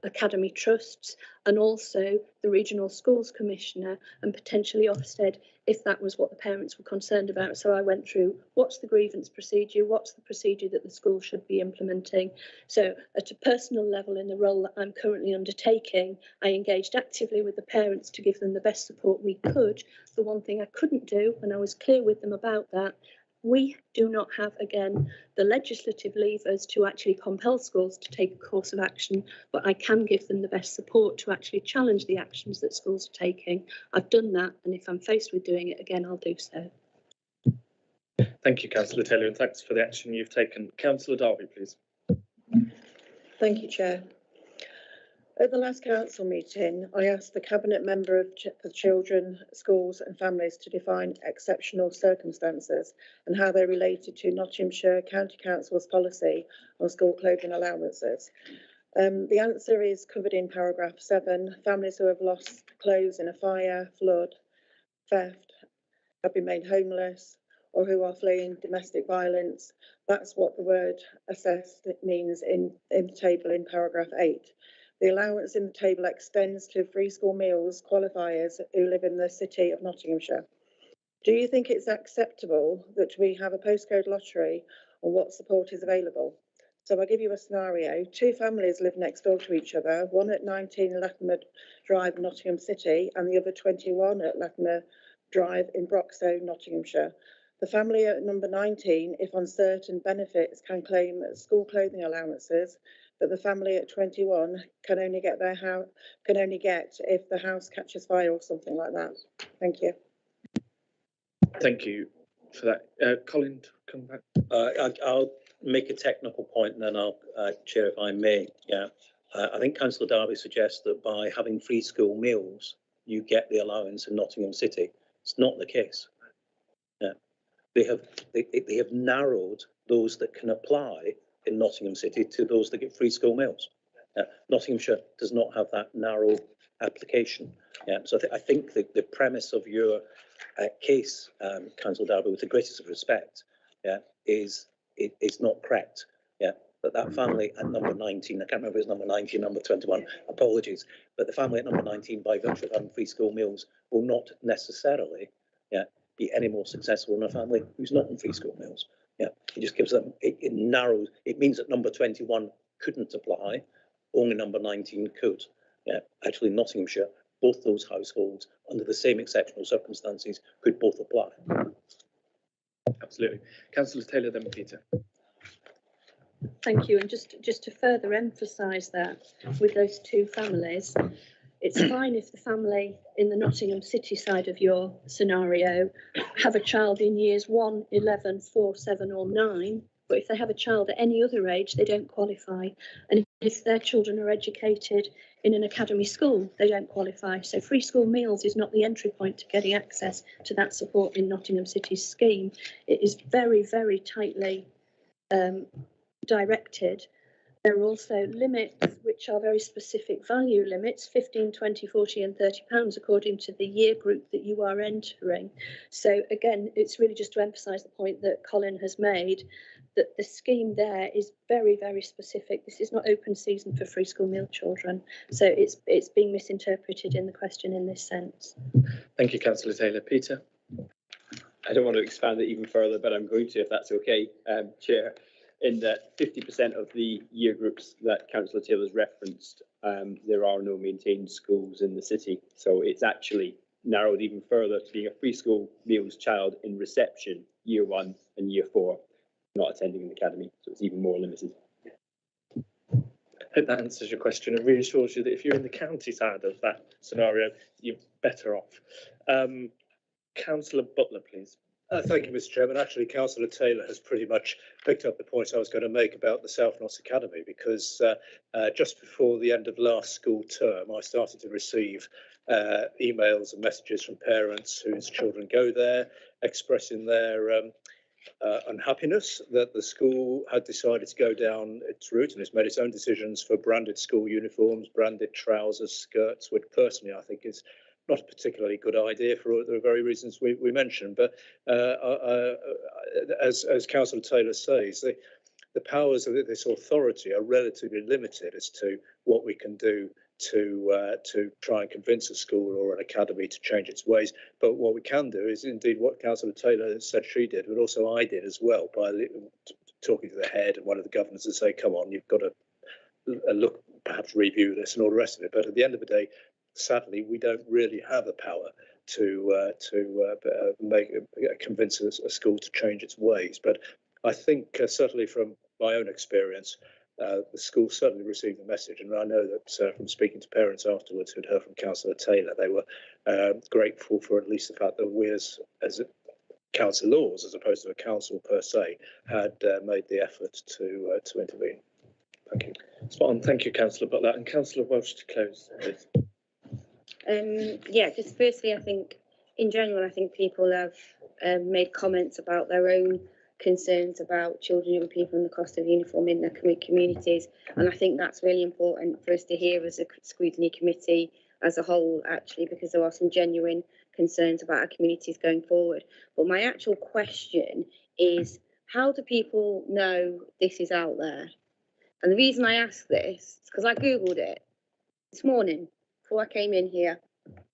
Speaker 7: academy trusts, and also the regional schools commissioner and potentially Ofsted if that was what the parents were concerned about. So I went through what's the grievance procedure, what's the procedure that the school should be implementing. So at a personal level, in the role that I'm currently undertaking, I engaged actively with the parents to give them the best support we could. The one thing I couldn't do, and I was clear with them about that, we do not have, again, the legislative levers to actually compel schools to take a course of action, but I can give them the best support to actually challenge the actions that schools are taking. I've done that, and if I'm faced with doing it again, I'll do so.
Speaker 1: Thank you, Councillor Taylor, and thanks for the action you've taken. Councillor Darby, please.
Speaker 16: Thank you, Chair. At the last council meeting, I asked the Cabinet Member for Children, Schools and Families to define exceptional circumstances and how they related to Nottinghamshire County Council's policy on school clothing allowances. The answer is covered in paragraph 7. Families who have lost clothes in a fire, flood, theft, have been made homeless, or who are fleeing domestic violence. That's what the word assessed means in the table in paragraph 8. The allowance in the table extends to free school meals qualifiers who live in the city of Nottinghamshire. Do you think it's acceptable that we have a postcode lottery on what support is available? So I'll give you a scenario. 2 families live next door to each other, one at 19 Latimer Drive, Nottingham City, and the other 21 at Latimer Drive in Broxtowe, Nottinghamshire. The family at number 19, if on certain benefits, can claim school clothing allowances, but the family at 21 can only get if the house catches fire or something like that. Thank you.
Speaker 1: Thank you for that. Colin, come back.
Speaker 4: I'll make a technical point and then I'll, Chair, if I may. Yeah, I think Councillor Darby suggests that by having free school meals, you get the allowance in Nottingham City. It's not the case. Yeah, they have narrowed those that can apply in Nottingham City to those that get free school meals. Nottinghamshire does not have that narrow application. Yeah, so I think the premise of your case, Councillor Darby, with the greatest of respect, yeah, is not correct. Yeah, that family at number 19, I can't remember if it's number 19, number 21, apologies, but the family at number 19, by virtue of having free school meals, will not necessarily, yeah, be any more successful than a family who's not in free school meals. Yeah, it just gives them, it narrows, it means that number 21 couldn't apply, only number 19 could. Yeah, actually Nottinghamshire, both those households under the same exceptional circumstances could both apply.
Speaker 1: Absolutely. Councillor Taylor, then Peter.
Speaker 7: Thank you. And just to further emphasise that with those 2 families, it's fine if the family in the Nottingham City side of your scenario have a child in years 1, 11, 4, 7 or 9, but if they have a child at any other age, they don't qualify. And if their children are educated in an academy school, they don't qualify. So free school meals is not the entry point to getting access to that support in Nottingham City's scheme. It is very, very tightly directed. There are also limits which are very specific value limits, 15, 20, 40 and £30 according to the year group that you are entering. So again, it's really just to emphasise the point that Colin has made, that the scheme there is very, very specific. This is not open season for free school meal children. So it's being misinterpreted in the question in this sense.
Speaker 1: Thank you, Councillor Taylor. Peter?
Speaker 12: I don't want to expand it even further, but I'm going to, if that's okay, Chair. In that 50% of the year groups that Councillor Taylor's referenced, there are no maintained schools in the city. So it's actually narrowed even further to being a free school meals child in reception, year 1 and year 4, not attending an academy. So it's even more limited.
Speaker 1: I hope that answers your question and reassures you that if you're in the county side of that scenario, you're better off. Councillor Butler, please.
Speaker 14: Thank you, Mr. Chairman. Actually, Councillor Taylor has pretty much picked up the point I was going to make about the South Notts Academy, because just before the end of last school term, I started to receive emails and messages from parents whose children go there, expressing their unhappiness that the school had decided to go down its route and it's made its own decisions for branded school uniforms, branded trousers, skirts, which personally I think is not a particularly good idea for the very reasons we mentioned. But as Councillor Taylor says, the powers of this authority are relatively limited as to what we can do to try and convince a school or an academy to change its ways. But what we can do is indeed what Councillor Taylor said she did, but also I did as well, by talking to the head and one of the governors and say, come on, you've got to look, perhaps review this and all the rest of it. But at the end of the day, sadly, we don't really have the power to convince a school to change its ways. But I think certainly from my own experience, the school certainly received the message, and I know that from speaking to parents afterwards who'd heard from Councillor Taylor, they were grateful for at least the fact that we as councillors, as opposed to a council per se, had made the effort to intervene. Thank you.
Speaker 1: Spot on. Thank you, Councillor Butler. And Councillor Welsh to close, please.
Speaker 10: Yeah, just firstly, I think in general, I think people have made comments about their own concerns about children, young people and the cost of uniform in their communities. And I think that's really important for us to hear as a scrutiny committee as a whole, actually, because there are some genuine concerns about our communities going forward. But my actual question is, how do people know this is out there? And the reason I ask this is because I Googled it this morning before I came in here.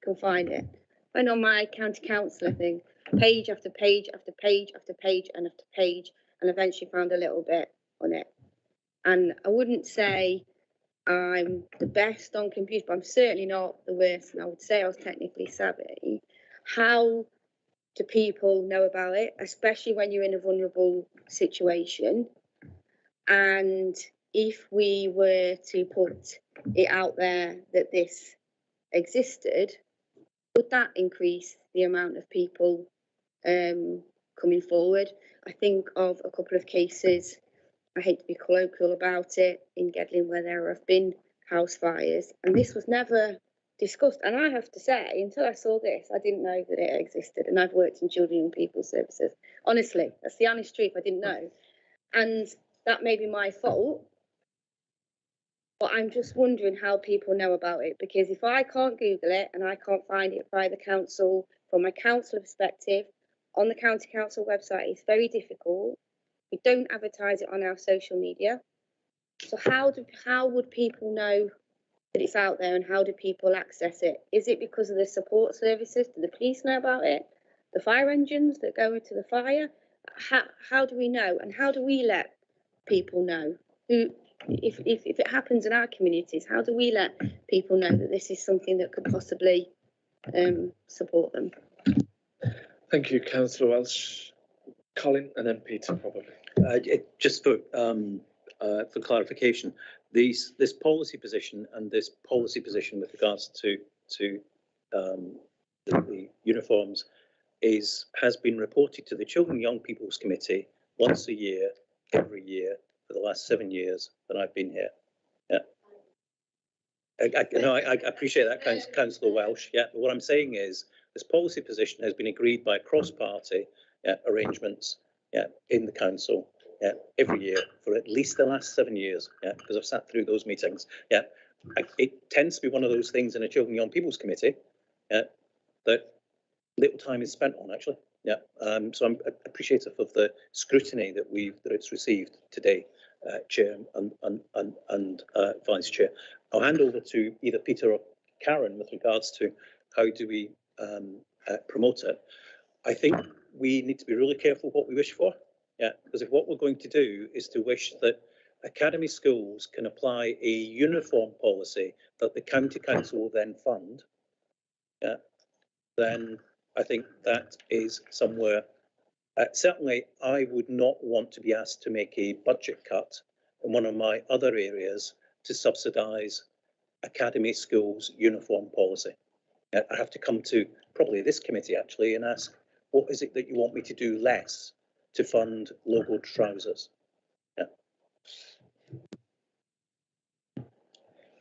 Speaker 10: Couldn't find it. Went on my county councillor thing, page after page after page after page and after page, and eventually found a little bit on it. And I wouldn't say I'm the best on computers, but I'm certainly not the worst, and I would say I was technically savvy. How do people know about it, especially when you're in a vulnerable situation? And if we were to put it out there that this existed, would that increase the amount of people coming forward? I think of a couple of cases, I hate to be colloquial about it, in Gedling where there have been house fires, and this was never discussed. And I have to say, until I saw this, I didn't know that it existed. And I've worked in children and people services. Honestly, that's the honest truth. I didn't know. And that may be my fault. But I'm just wondering how people know about it, because if I can't Google it and I can't find it by the council, from my council perspective, on the county council website, it's very difficult. We don't advertise it on our social media. So how would people know that it's out there, and how do people access it? Is it because of the support services? Do the police know about it? The fire engines that go into the fire? How do we know, and how do we let people know? If it happens in our communities, how do we let people know that this is something that could possibly support them?
Speaker 1: Thank you, Councillor Welsh. Colin, and then Peter, probably.
Speaker 4: Just for clarification, this policy position and this policy position with regards to the uniforms has been reported to the Children and Young People's Committee once a year, every year, for the last 7 years that I've been here. Yeah. I appreciate that, Councillor Welsh. Yeah, but what I'm saying is this policy position has been agreed by cross-party arrangements in the council every year for at least the last 7 years. Yeah, because I've sat through those meetings. Yeah, it tends to be one of those things in a Children and Young People's Committee that little time is spent on, actually. Yeah, so I'm appreciative of the scrutiny that it's received today, Chair and Vice Chair. I'll hand over to either Peter or Karen with regards to how do we promote it. I think we need to be really careful what we wish for. Yeah, because if what we're going to do is to wish that academy schools can apply a uniform policy that the county council will then fund, then I think that is somewhere. Certainly, I would not want to be asked to make a budget cut in one of my other areas to subsidise academy schools' uniform policy. I have to come to probably this committee actually and ask, what is it that you want me to do less to fund logo trousers? Yeah.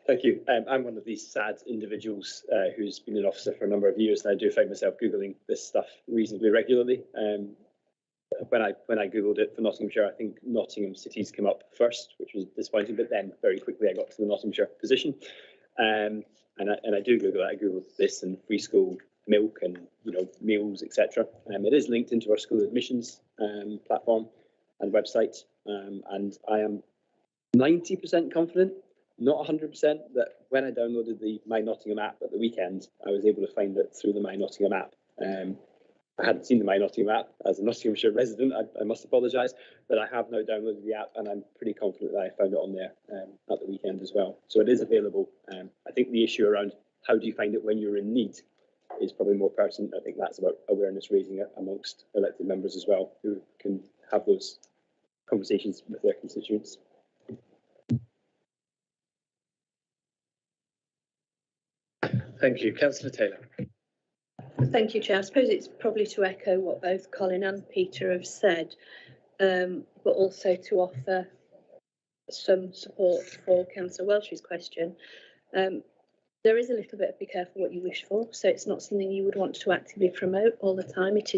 Speaker 12: Thank you. I'm one of these sad individuals who's been an officer for a number of years, and I do find myself Googling this stuff reasonably regularly. when I googled it for Nottinghamshire, I think Nottingham Cities came up first, which was disappointing. But then very quickly I got to the Nottinghamshire position, and I do Google that. I googled this and free school milk and meals, etc. It is linked into our school admissions platform and website, and I am 90% confident, not 100%, that when I downloaded the My Nottingham app at the weekend, I was able to find it through the My Nottingham app. I hadn't seen the My Nottingham app as a Nottinghamshire resident. I must apologise, but I have now downloaded the app, and I'm pretty confident that I found it on there at the weekend as well. So it is available. I think the issue around how do you find it when you're in need is probably more pertinent. I think that's about awareness raising amongst elected members as well, who can have those conversations with their constituents.
Speaker 1: Thank you. Councillor Taylor.
Speaker 7: Thank you, Chair. I suppose it's probably to echo what both Colin and Peter have said, but also to offer some support for Councillor Welsh's question. There is a little bit of be careful what you wish for, so it's not something you would want to actively promote all the time. It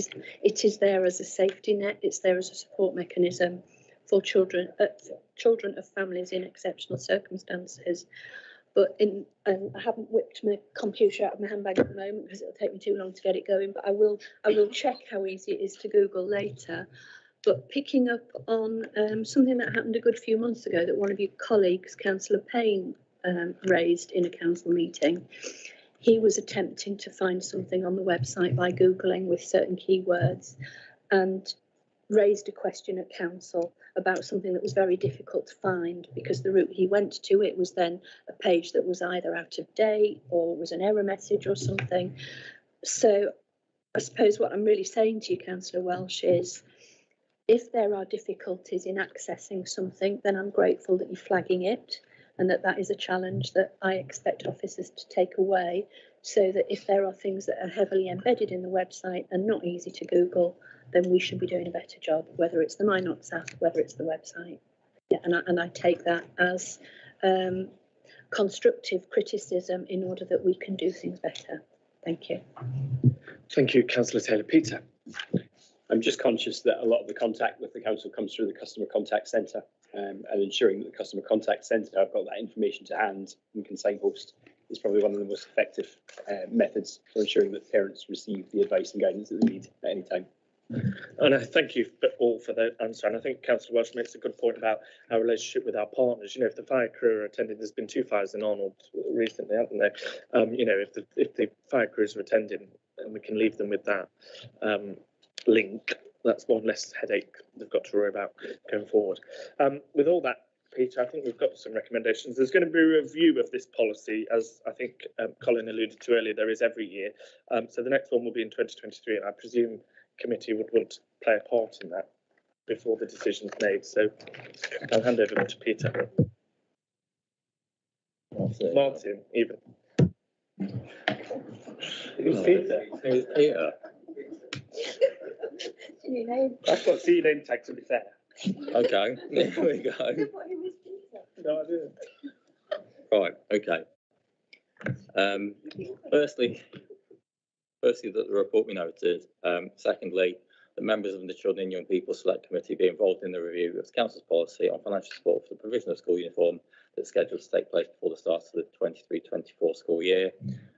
Speaker 7: is there as a safety net. It's there as a support mechanism for children of families in exceptional circumstances. But I haven't whipped my computer out of my handbag at the moment because it'll take me too long to get it going. But I will check how easy it is to Google later. But picking up on something that happened a good few months ago that one of your colleagues, Councillor Payne, raised in a council meeting. He was attempting to find something on the website by Googling with certain keywords and raised a question at council about something that was very difficult to find because the route he went to it was then a page that was either out of date or was an error message or something. So I suppose what I'm really saying to you, Councillor Welsh, is if there are difficulties in accessing something, then I'm grateful that you're flagging it and that is a challenge that I expect officers to take away so that if there are things that are heavily embedded in the website and not easy to Google, then we should be doing a better job, whether it's the My Nots app, whether it's the website. Yeah, and I take that as constructive criticism in order that we can do things better. Thank you.
Speaker 1: Thank you, Councillor Taylor. Peter.
Speaker 12: I'm just conscious that a lot of the contact with the council comes through the customer contact centre, and ensuring that the customer contact centre have got that information to hand and can signpost is probably one of the most effective methods for ensuring that parents receive the advice and guidance that they need at any time.
Speaker 1: And I thank you all for that answer. And I think Councillor Welsh makes a good point about our relationship with our partners. If the fire crew are attending, there's been 2 fires in Arnold recently, haven't there? If the fire crews are attending, and we can leave them with that link, that's one less headache they've got to worry about going forward. With all that, Peter, I think we've got some recommendations. There's going to be a review of this policy, as I think Colin alluded to earlier. There is every year. So the next one will be in 2023, and I presume committee would want to play a part in that before the decision's made. So I'll hand over to Peter. Martin, even. Who's Peter?
Speaker 11: Who's Peter?
Speaker 1: That's what C name tag, to be fair.
Speaker 11: Okay, there we go.
Speaker 1: No, I didn't.
Speaker 11: Right, okay. Firstly, that the report be noted. Secondly, the members of the Children and Young People Select Committee be involved in the review of the Council's policy on financial support for the provision of school uniform that's scheduled to take place before the start of the 23-24 school year.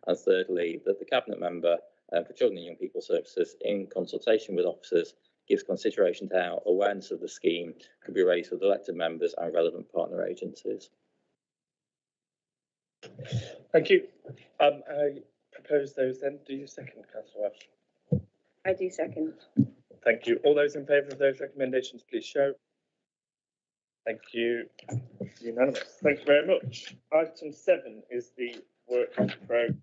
Speaker 11: And thirdly, that the Cabinet member for Children and Young People Services, in consultation with officers, gives consideration to how awareness of the scheme could be raised with elected members and relevant partner agencies.
Speaker 1: Thank you. I propose those then. Do you second, Councillor Welsh?
Speaker 10: I do second.
Speaker 1: Thank you. All those in favour of those recommendations, please show. Thank you. Unanimous. Thank you very much. Item 7 is the work programme.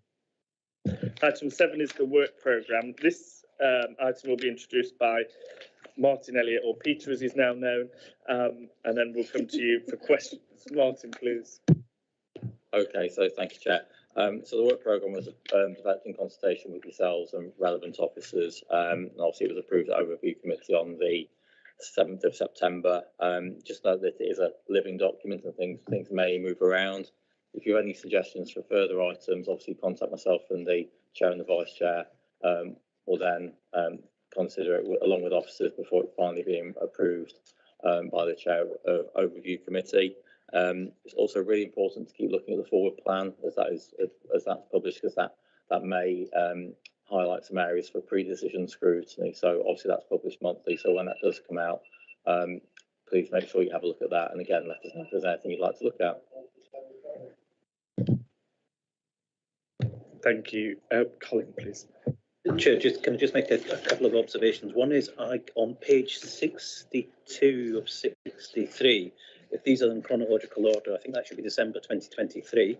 Speaker 1: Item 7 is the work programme. This item will be introduced by Martin Elliott, or Peter as he's now known, and then we'll come to you for questions. Martin, please.
Speaker 11: Okay, so thank you, Chair. So the work programme was developed in consultation with yourselves and relevant officers, and obviously it was approved at Overview Committee on the 7th of September. Just note that it is a living document and things may move around. If you have any suggestions for further items, obviously contact myself and the Chair and the Vice Chair, or then consider it along with officers before it finally being approved by the chair of overview committee. It's also really important to keep looking at the forward plan as that's published, because that may highlight some areas for pre-decision scrutiny. So obviously that's published monthly. So when that does come out, please make sure you have a look at that. And again, let us know if there's anything you'd like to look at.
Speaker 1: Thank you. Colin, please.
Speaker 4: Chair, can I just make a couple of observations? One is on page 62 of 63, if these are in chronological order, I think that should be December 2023.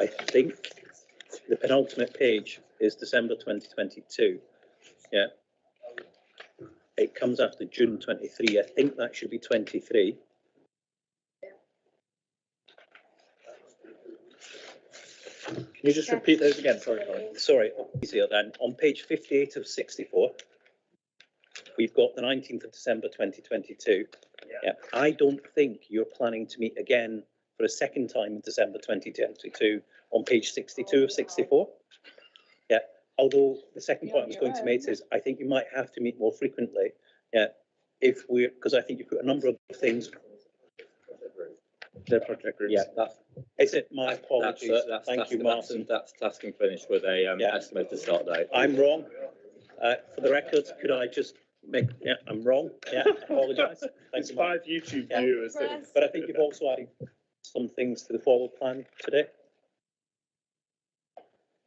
Speaker 4: I think the penultimate page is December 2022. Yeah. It comes after June 23. I think that should be 23.
Speaker 1: Can you just repeat those again? Sorry, Colin.
Speaker 4: Sorry, easier then. On page 58 of 64, we've got the 19th of December 2022. Yeah. I don't think you're planning to meet again for a second time in December 2022 on page 62 of 64. Yeah. Although the second point I was going to make is I think you might have to meet more frequently. Yeah. Because I think you put a number of things.
Speaker 1: The project groups.
Speaker 11: Yeah,
Speaker 4: Is it my apologies?
Speaker 11: Thank you, Martin. That's tasking finished with a estimated start date.
Speaker 4: I'm wrong. For the record, could I just make? Yeah, I'm wrong. Yeah, apologise.
Speaker 1: Thanks. 5 YouTube viewers.
Speaker 4: But I think you've also added some things to the forward plan today.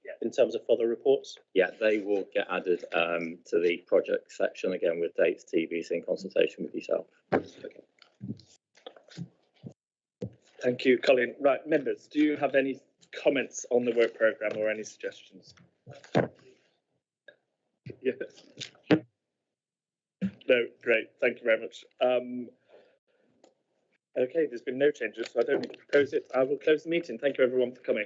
Speaker 4: Yeah. In terms of further reports.
Speaker 11: Yeah, they will get added to the project section again with dates, TVs in consultation with yourself. Okay.
Speaker 1: Thank you, Colin. Right, members, do you have any comments on the work programme or any suggestions? Yes. No, great. Thank you very much. Okay, there's been no changes, so I don't need to propose it. I will close the meeting. Thank you, everyone, for coming.